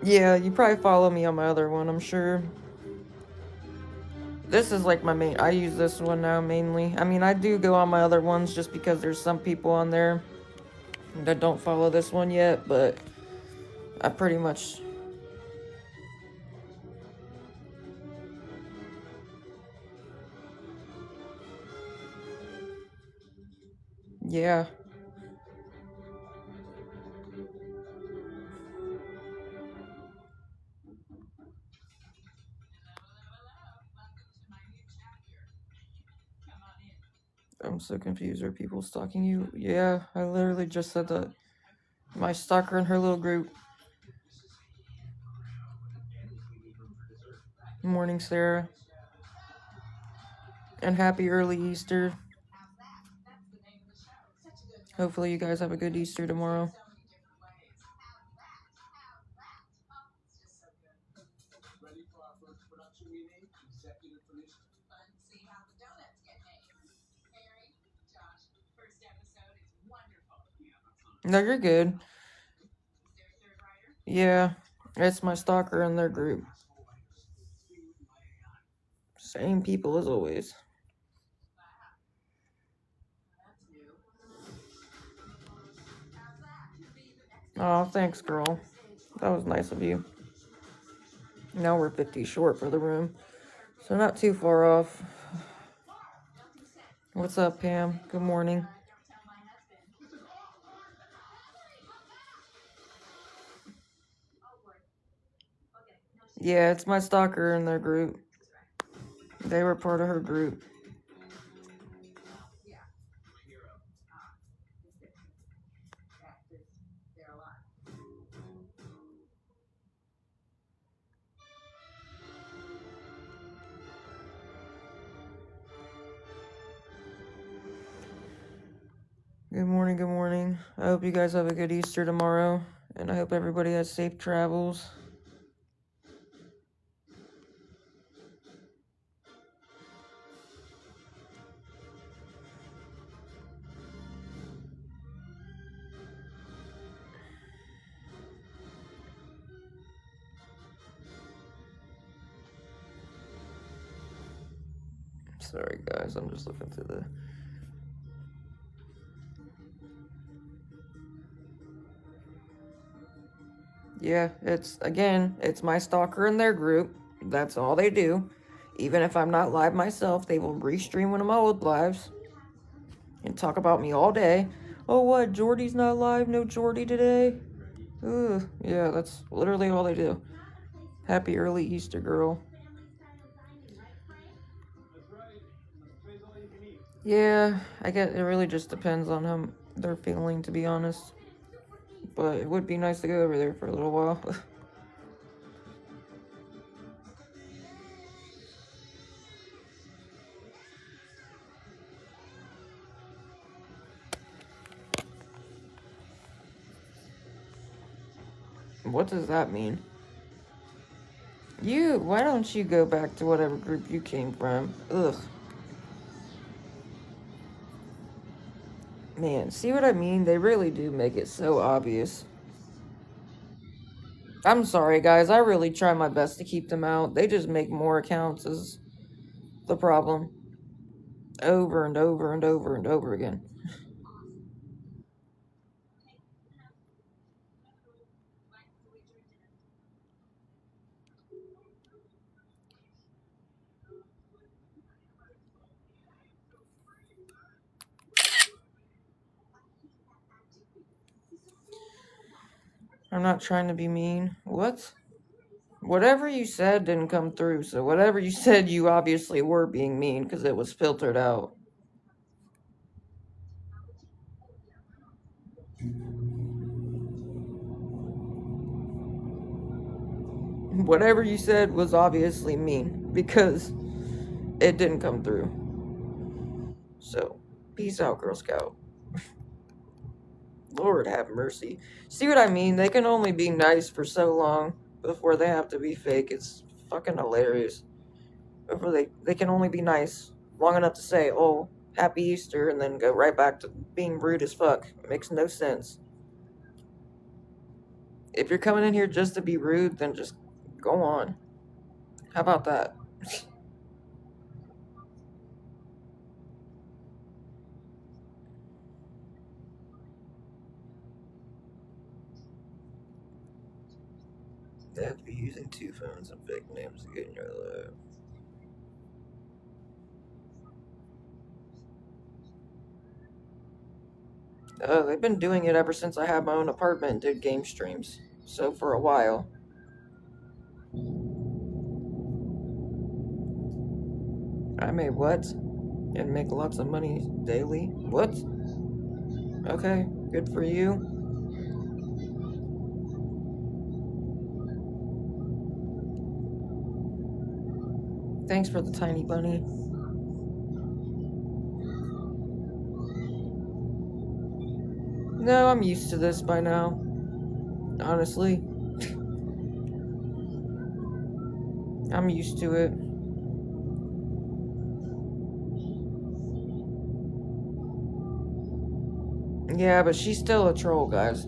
Yeah, you probably follow me on my other one, I'm sure. This is like my main, I use this one now mainly. I mean, I do go on my other ones just because there's some people on there that don't follow this one yet, but I pretty much, yeah. I'm so confused. Are people stalking you? Yeah, I literally just said that. My stalker in her little group. Morning, Sarah. And happy early Easter. Hopefully you guys have a good Easter tomorrow. No, you're good. Yeah, it's my stalker in their group. Same people as always. Oh, thanks, girl. That was nice of you. Now we're 50 short for the room, so not too far off. What's up, Pam? Good morning. Yeah, it's my stalker in their group. They were part of her group. Good morning, good morning. I hope you guys have a good Easter tomorrow, and I hope everybody has safe travels. Sorry, guys, I'm just looking through the... Yeah, it's my stalker in their group. That's all they do. Even if I'm not live myself, they will restream one of my old lives and talk about me all day. Oh, what? Jordy's not live? No Jordy today? Ugh, yeah, that's literally all they do. Happy early Easter, girl. Yeah, I guess it really just depends on how they're feeling, to be honest. But it would be nice to go over there for a little while. What does that mean? Why don't you go back to whatever group you came from? Ugh. Man, see what I mean? They really do make it so obvious. I'm sorry, guys. I really try my best to keep them out. They just make more accounts is the problem. Over and over and over and over again. I'm not trying to be mean. What? Whatever you said didn't come through, so whatever you said, you obviously were being mean because it was filtered out. Whatever you said was obviously mean because it didn't come through. So, peace out, Girl Scout. Lord have mercy. See what I mean? They can only be nice for so long before they have to be fake. It's fucking hilarious. Before they can only be nice long enough to say, oh, happy Easter, and then go right back to being rude as fuck. It makes no sense. If you're coming in here just to be rude, then just go on. How about that? They have to be using 2 phones and fake names to get in your life. They've been doing it ever since I had my own apartment and did game streams. So for a while. I made what? And make lots of money daily? What? Okay, good for you. Thanks for the tiny bunny. No, I'm used to this by now. Honestly. I'm used to it. Yeah, but she's still a troll, guys.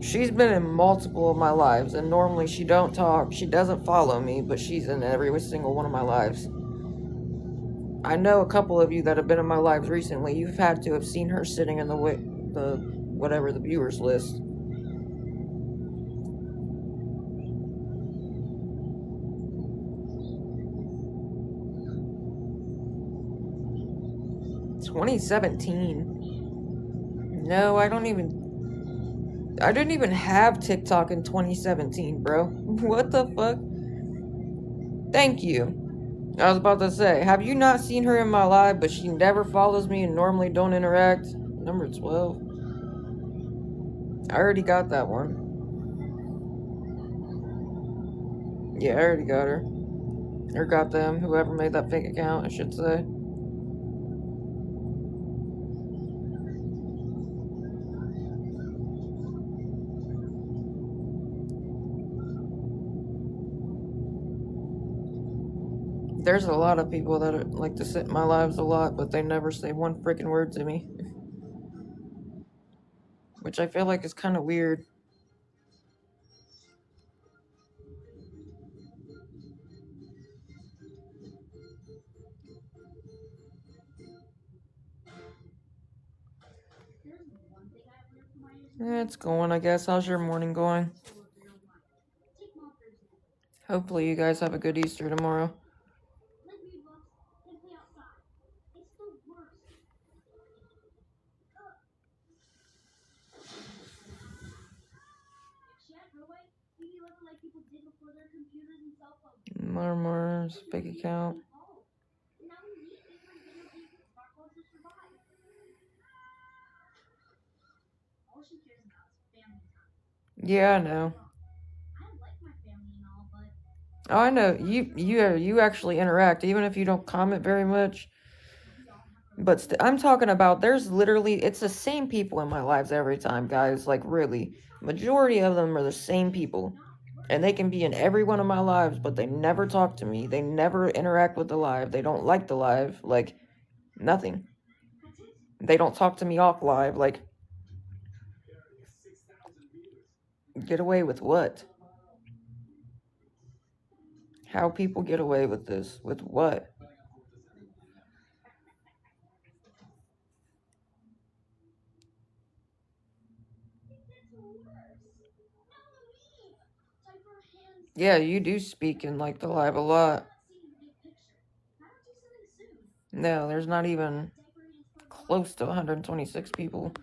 She's been in multiple of my lives, and normally she don't talk. She doesn't follow me, but she's in every single one of my lives. I know a couple of you that have been in my lives recently. You've had to have seen her sitting in the whatever the viewers list. $2017. No, I didn't even have TikTok in 2017, bro. What the fuck? Thank you. I was about to say, have you not seen her in my live, but she never follows me and normally don't interact? Number 12. I already got that one. Yeah, I already got her. Or got them, whoever made that fake account, I should say. There's a lot of people that like to sit in my lives a lot, but they never say one freaking word to me. Which I feel like is kind of weird. It's going, I guess. How's your morning going? Hopefully you guys have a good Easter tomorrow. Murmurs, big account. Yeah, I know. Oh, I know. You actually interact, even if you don't comment very much. But I'm talking about there's literally it's the same people in my lives every time, guys. Like really, majority of them are the same people, and they can be in every one of my lives, but they never talk to me. They never interact with the live. They don't like the live. Like nothing. They don't talk to me off live. Like get away with what? How people get away with this? With what? Yeah, you do speak in like the live a lot. No, there's not even close to 126 people.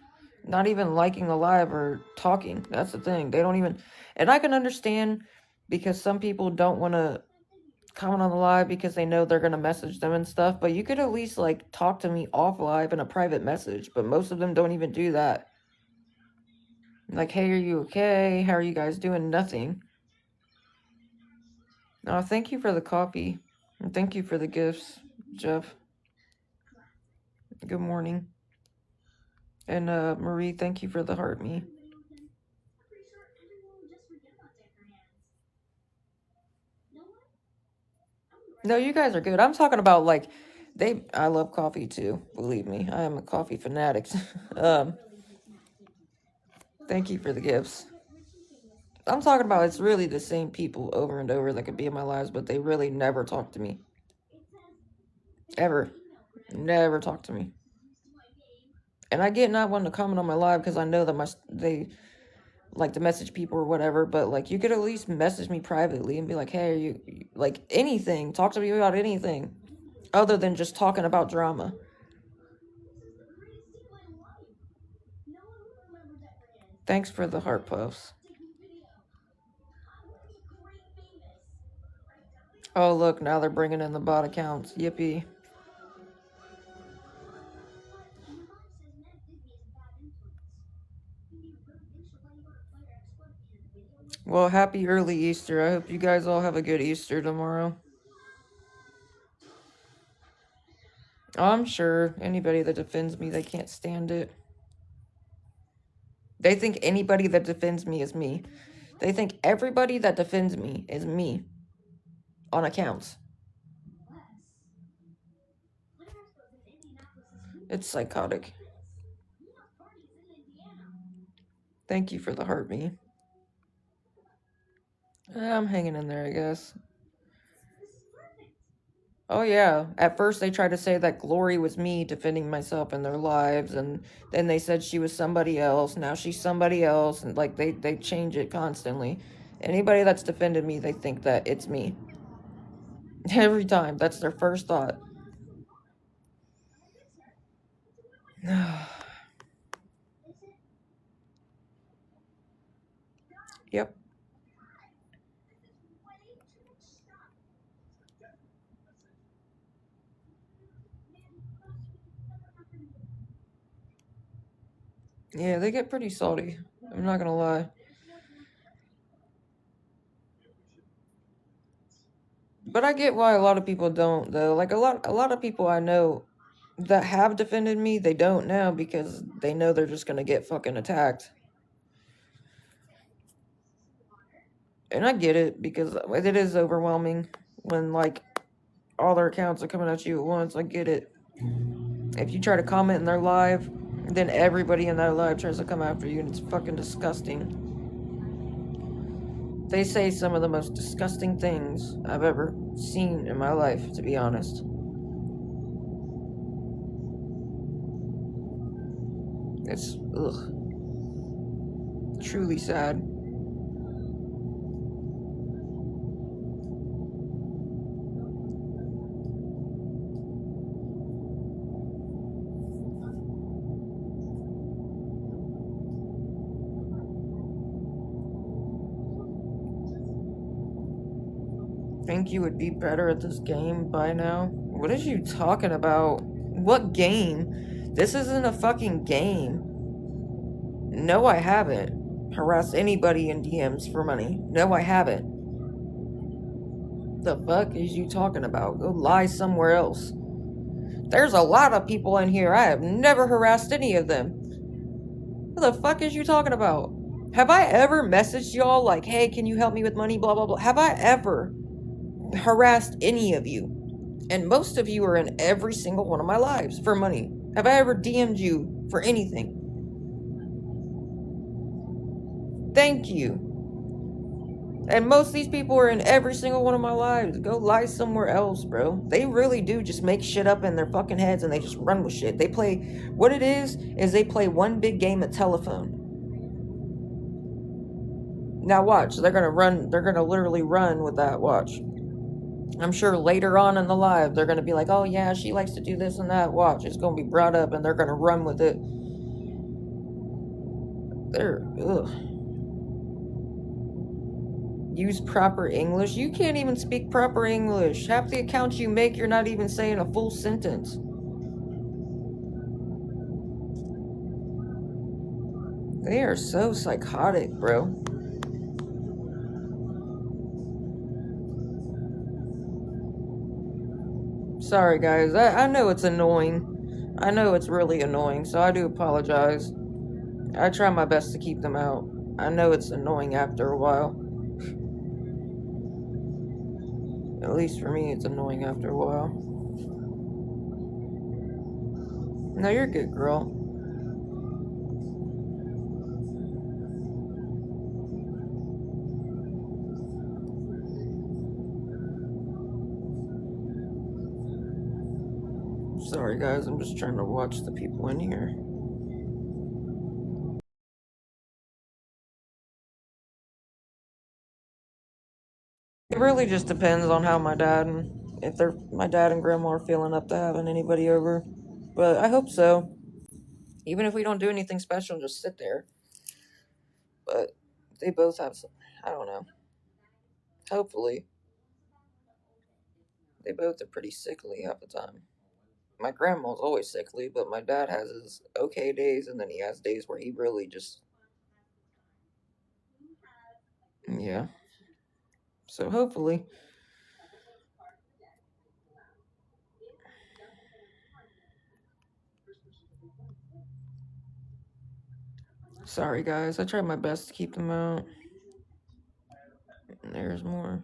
Not even liking the live or talking. That's the thing. They don't even. And I can understand because some people don't want to comment on the live because they know they're going to message them and stuff. But you could at least like talk to me off live in a private message. But most of them don't even do that. Like, hey, are you okay? How are you guys doing? Nothing. Thank you for the coffee. And thank you for the gifts, Jeff. Good morning. And Marie, thank you for the heart me. No, you guys are good. I'm talking about like I love coffee too, believe me. I am a coffee fanatic. um Thank you for the gifts. I'm talking about it's really the same people over and over that could be in my lives, but they really never talk to me. Ever. Never talk to me. And I get not wanting to comment on my live because I know that they like to message people or whatever, but like you could at least message me privately and be like, hey, like anything, talk to me about anything other than just talking about drama. Thanks for the heart puffs. Oh, look, now they're bringing in the bot accounts. Yippee. Well, happy early Easter. I hope you guys all have a good Easter tomorrow. I'm sure anybody that defends me, they can't stand it. They think anybody that defends me is me. They think everybody that defends me is me. On accounts. It's psychotic. Thank you for the heart me. I'm hanging in there, I guess. Oh yeah, at first they tried to say that Glory was me defending myself in their lives, and then they said she was somebody else. Now she's somebody else, and like they change it constantly. Anybody that's defended me, they think that it's me. Every time, that's their first thought. Yep. Yeah, they get pretty salty. I'm not gonna lie. But I get why a lot of people don't though. Like a lot of people I know that have defended me, they don't now because they know they're just gonna get fucking attacked. And I get it because it is overwhelming when like all their accounts are coming at you at once. I get it. If you try to comment in their live, then everybody in that live tries to come after you, and it's fucking disgusting. They say some of the most disgusting things I've ever seen in my life, to be honest. It's ugh. Truly sad. Think you would be better at this game by now? What is you talking about? What game? This isn't a fucking game. No, I haven't harassed anybody in DMs for money. No, I haven't. The fuck is you talking about? Go lie somewhere else. There's a lot of people in here. I have never harassed any of them. What the fuck is you talking about? Have I ever messaged y'all like, hey, can you help me with money, blah, blah, blah? Have I ever harassed any of you? And most of you are in every single one of my lives for money. Have I ever DM'd you for anything? Thank you. And most of these people are in every single one of my lives. Go lie somewhere else, bro. They really do just make shit up in their fucking heads and they just run with shit. They play, what it is they play one big game of telephone. Now watch, they're gonna literally run with that, watch. I'm sure later on in the live, they're gonna be like, oh yeah, she likes to do this and that, watch. It's gonna be brought up and they're gonna run with it. They're, ugh. Use proper English. You can't even speak proper English. Half the accounts you make, you're not even saying a full sentence. They are so psychotic, bro. Sorry, guys. I know it's annoying. I know it's really annoying, so I do apologize. I try my best to keep them out. I know it's annoying after a while. At least for me, it's annoying after a while. No, you're good, girl. Sorry, guys. I'm just trying to watch the people in here. It really just depends on how my dad and if my dad and grandma are feeling up to having anybody over. But I hope so. Even if we don't do anything special, just sit there. But they both have some, I don't know. Hopefully. They both are pretty sickly half the time. My grandma's always sickly, but my dad has his okay days, and then he has days where he really just, yeah. So hopefully. Sorry, guys. I tried my best to keep them out. There's more.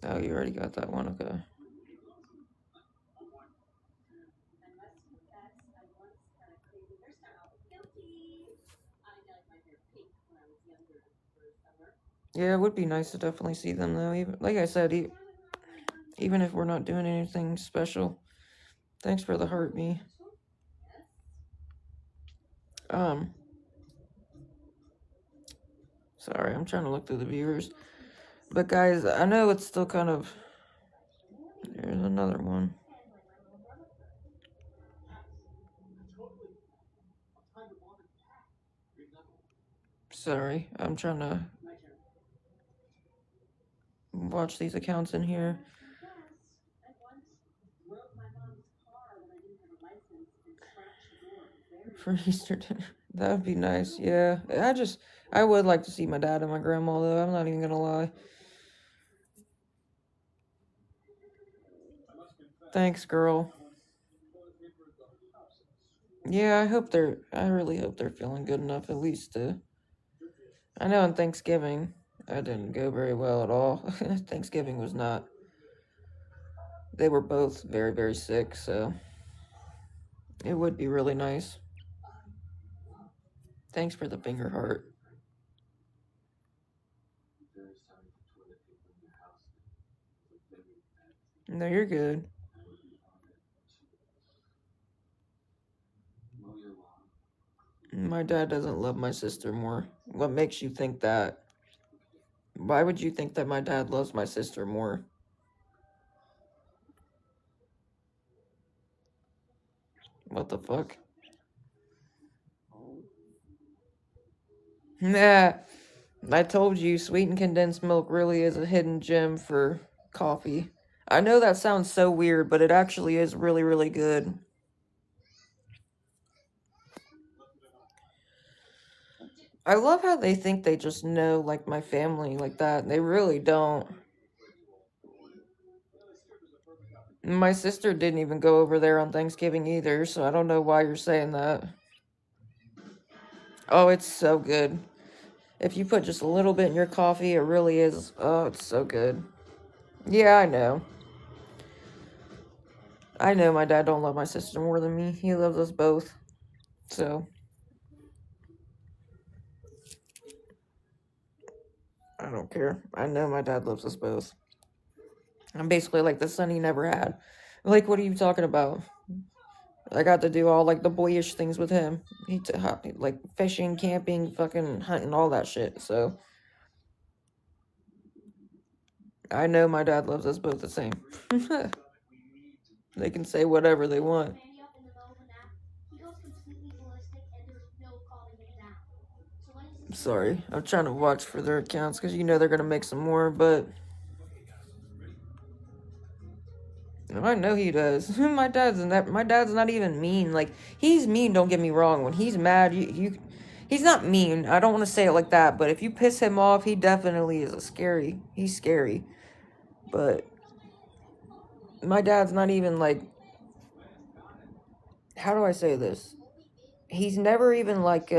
Oh, you already got that one. Okay. Yeah, it would be nice to definitely see them though. Even like I said, even if we're not doing anything special. Thanks for the heart, me. Um, sorry, I'm trying to look through the viewers. But guys, I know it's still kind of. There's another one. Sorry, I'm trying to watch these accounts in here. For Easter dinner. That would be nice, yeah. I would like to see my dad and my grandma, though. I'm not even gonna lie. Thanks, girl. Yeah, I really hope they're feeling good enough, at least to. I know on Thanksgiving, I didn't go very well at all. Thanksgiving was not. They were both very, very sick, so it would be really nice. Thanks for the finger heart. No, you're good. My dad doesn't love my sister more. What makes you think that? Why would you think that my dad loves my sister more? What the fuck? Nah, I told you, sweetened condensed milk really is a hidden gem for coffee. I know that sounds so weird, but it actually is really, really good. I love how they think they just know, like, my family like that. They really don't. My sister didn't even go over there on Thanksgiving either, so I don't know why you're saying that. Oh, it's so good. If you put just a little bit in your coffee, it really is. Oh, it's so good. Yeah, I know. I know my dad don't love my sister more than me. He loves us both. So, I don't care. I know my dad loves us both. I'm basically like the son he never had. Like, what are you talking about? I got to do all, like, the boyish things with him. Like, fishing, camping, fucking hunting, all that shit. So, I know my dad loves us both the same. They can say whatever they want. Sorry, I'm trying to watch for their accounts because you know they're gonna make some more, but I know he does. My dad's not even mean. Like, he's mean. Don't get me wrong. When he's mad, he's not mean. I don't want to say it like that, but if you piss him off, he definitely is he's scary. But My dad's not even like, how do I say this? He's never even like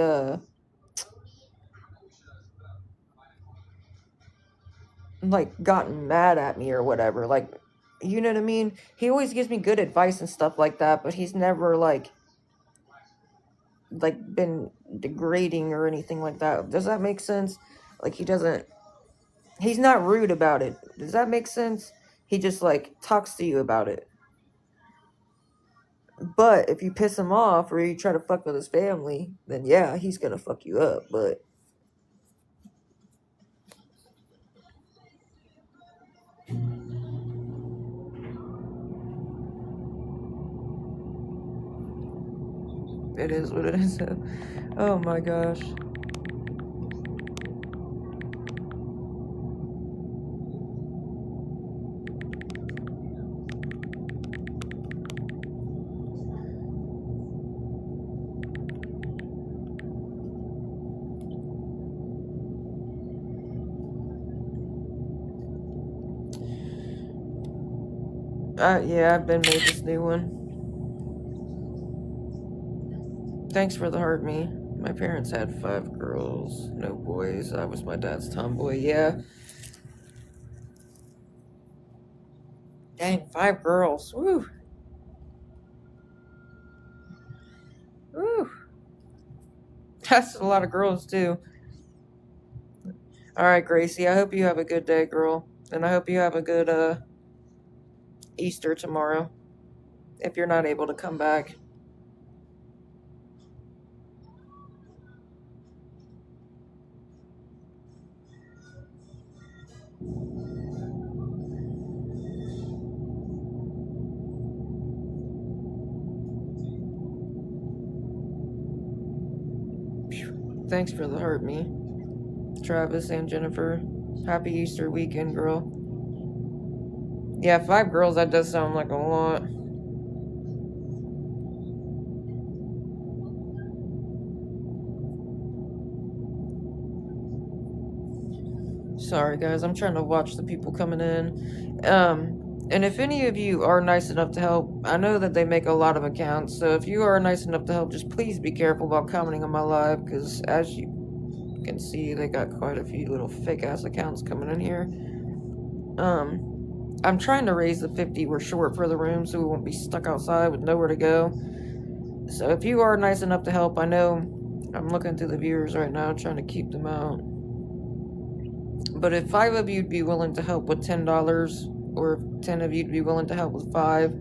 gotten mad at me or whatever. Like, you know what I mean? He always gives me good advice and stuff like that, but he's never like been degrading or anything like that. Does that make sense? Like he's not rude about it. Does that make sense? He just like talks to you about it. But if you piss him off or you try to fuck with his family, then yeah, he's gonna fuck you up. But it is what it is. Oh my gosh. Yeah, I've been made this new one. Thanks for the heart, me. My parents had 5 girls, no boys. I was my dad's tomboy. Yeah. Dang, 5 girls. Woo. Woo. That's a lot of girls, too. Alright, Gracie, I hope you have a good day, girl. And I hope you have a good, Easter tomorrow. If you're not able to come back. Thanks for the heart, me. Travis and Jennifer. Happy Easter weekend, girl. Yeah, 5 girls, that does sound like a lot. Sorry, guys, I'm trying to watch the people coming in. And if any of you are nice enough to help, I know that they make a lot of accounts, so if you are nice enough to help, just please be careful about commenting on my live, because as you can see, they got quite a few little fake-ass accounts coming in here. I'm trying to raise the 50 we're short for the room, so we won't be stuck outside with nowhere to go. So if you are nice enough to help, I know I'm looking through the viewers right now, trying to keep them out. But if 5 of you'd be willing to help with $10, or if 10 of you'd be willing to help with 5,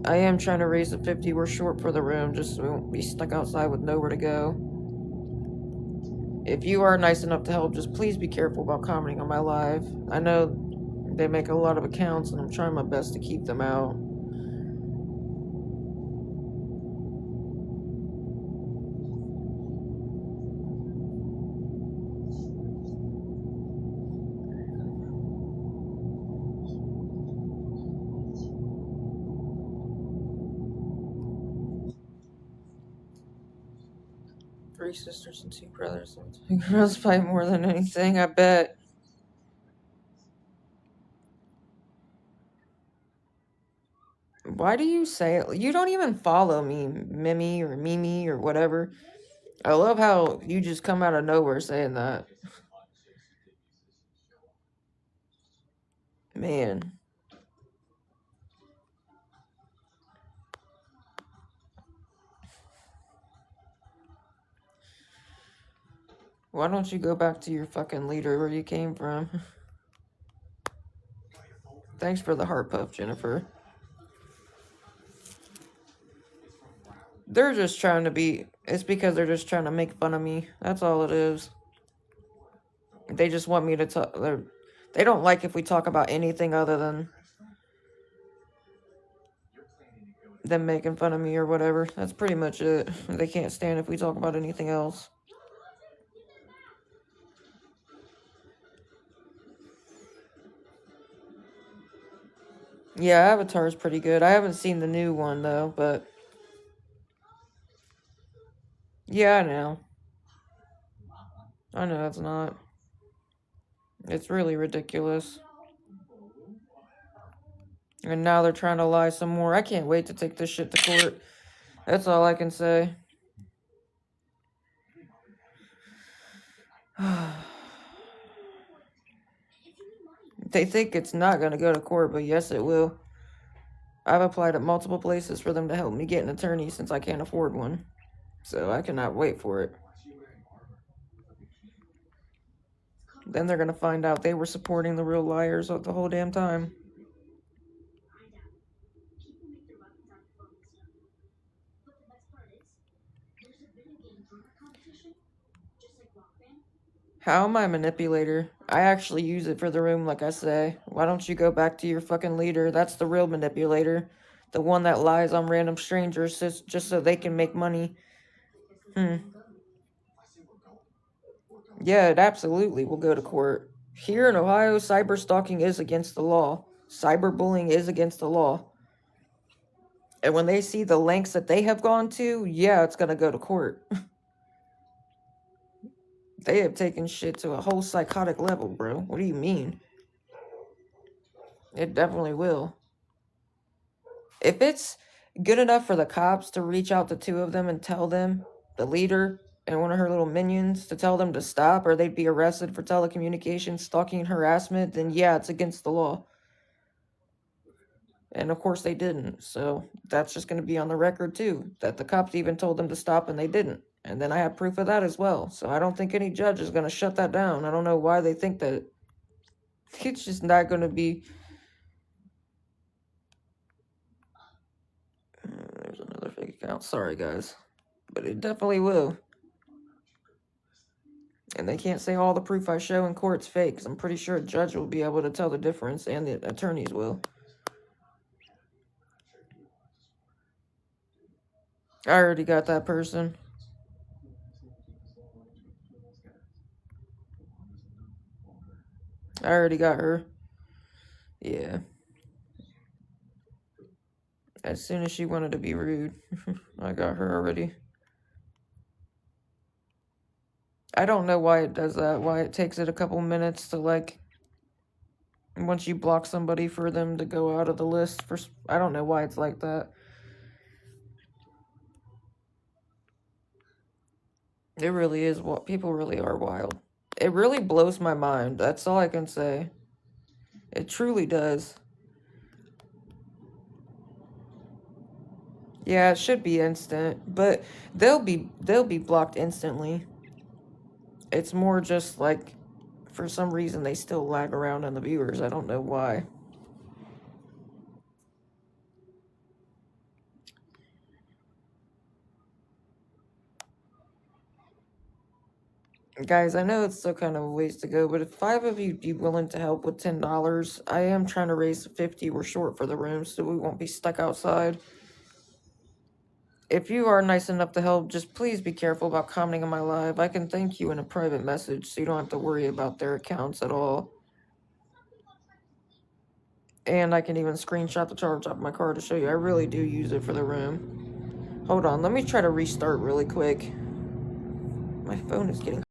I am trying to raise the 50 we're short for the room, just so we won't be stuck outside with nowhere to go. If you are nice enough to help, just please be careful about commenting on my live. I know they make a lot of accounts, and I'm trying my best to keep them out. Three sisters and 2 brothers. And 2 girls fight more than anything, I bet. Why do you say it? You don't even follow me, Mimi or Mimi or whatever. I love how you just come out of nowhere saying that. Man. Why don't you go back to your fucking leader where you came from? Thanks for the heart puff, Jennifer. They're just trying to be... It's because they're just trying to make fun of me. That's all it is. They just want me to talk... They don't like if we talk about anything other than them making fun of me or whatever. That's pretty much it. They can't stand if we talk about anything else. Yeah, Avatar's pretty good. I haven't seen the new one, though, but... Yeah, I know. I know it's not. It's really ridiculous. And now they're trying to lie some more. I can't wait to take this shit to court. That's all I can say. They think it's not going to go to court, but yes, it will. I've applied at multiple places for them to help me get an attorney since I can't afford one. So I cannot wait for it. Then they're going to find out they were supporting the real liars the whole damn time. How am I a manipulator? I actually use it for the room, like I say. Why don't you go back to your fucking leader? That's the real manipulator. The one that lies on random strangers just so they can make money. Yeah, it absolutely will go to court. Here in Ohio, cyber stalking is against the law. Cyberbullying is against the law. And when they see the lengths that they have gone to, yeah, it's going to go to court. They have taken shit to a whole psychotic level, bro. What do you mean? It definitely will. If it's good enough for the cops to reach out to two of them and tell them, the leader and one of her little minions, to tell them to stop or they'd be arrested for telecommunications, stalking, and harassment, then yeah, it's against the law. And of course they didn't. So that's just going to be on the record too, that the cops even told them to stop and they didn't. And then I have proof of that as well. So I don't think any judge is going to shut that down. I don't know why they think that. It's just not going to be. There's another fake account. Sorry, guys. But it definitely will. And they can't say all the proof I show in court's fake, because I'm pretty sure a judge will be able to tell the difference, and the attorneys will. I already got that person. I already got her. Yeah. As soon as she wanted to be rude, I got her already. I don't know why it does that, why it takes it a couple minutes to, like, once you block somebody for them to go out of the list. I don't know why it's like that. It really is. People really are wild. It really blows my mind. That's all I can say. It truly does. Yeah, it should be instant, but they'll be blocked instantly. It's more just like, for some reason they still lag around on the viewers. I don't know why. Guys, I know it's still kind of a ways to go, but if 5 of you be willing to help with $10, I am trying to raise 50. We're short for the room, so we won't be stuck outside. If you are nice enough to help, just please be careful about commenting on my live. I can thank you in a private message, so you don't have to worry about their accounts at all. And I can even screenshot the charge off my card to show you. I really do use it for the room. Hold on, let me try to restart really quick. My phone is getting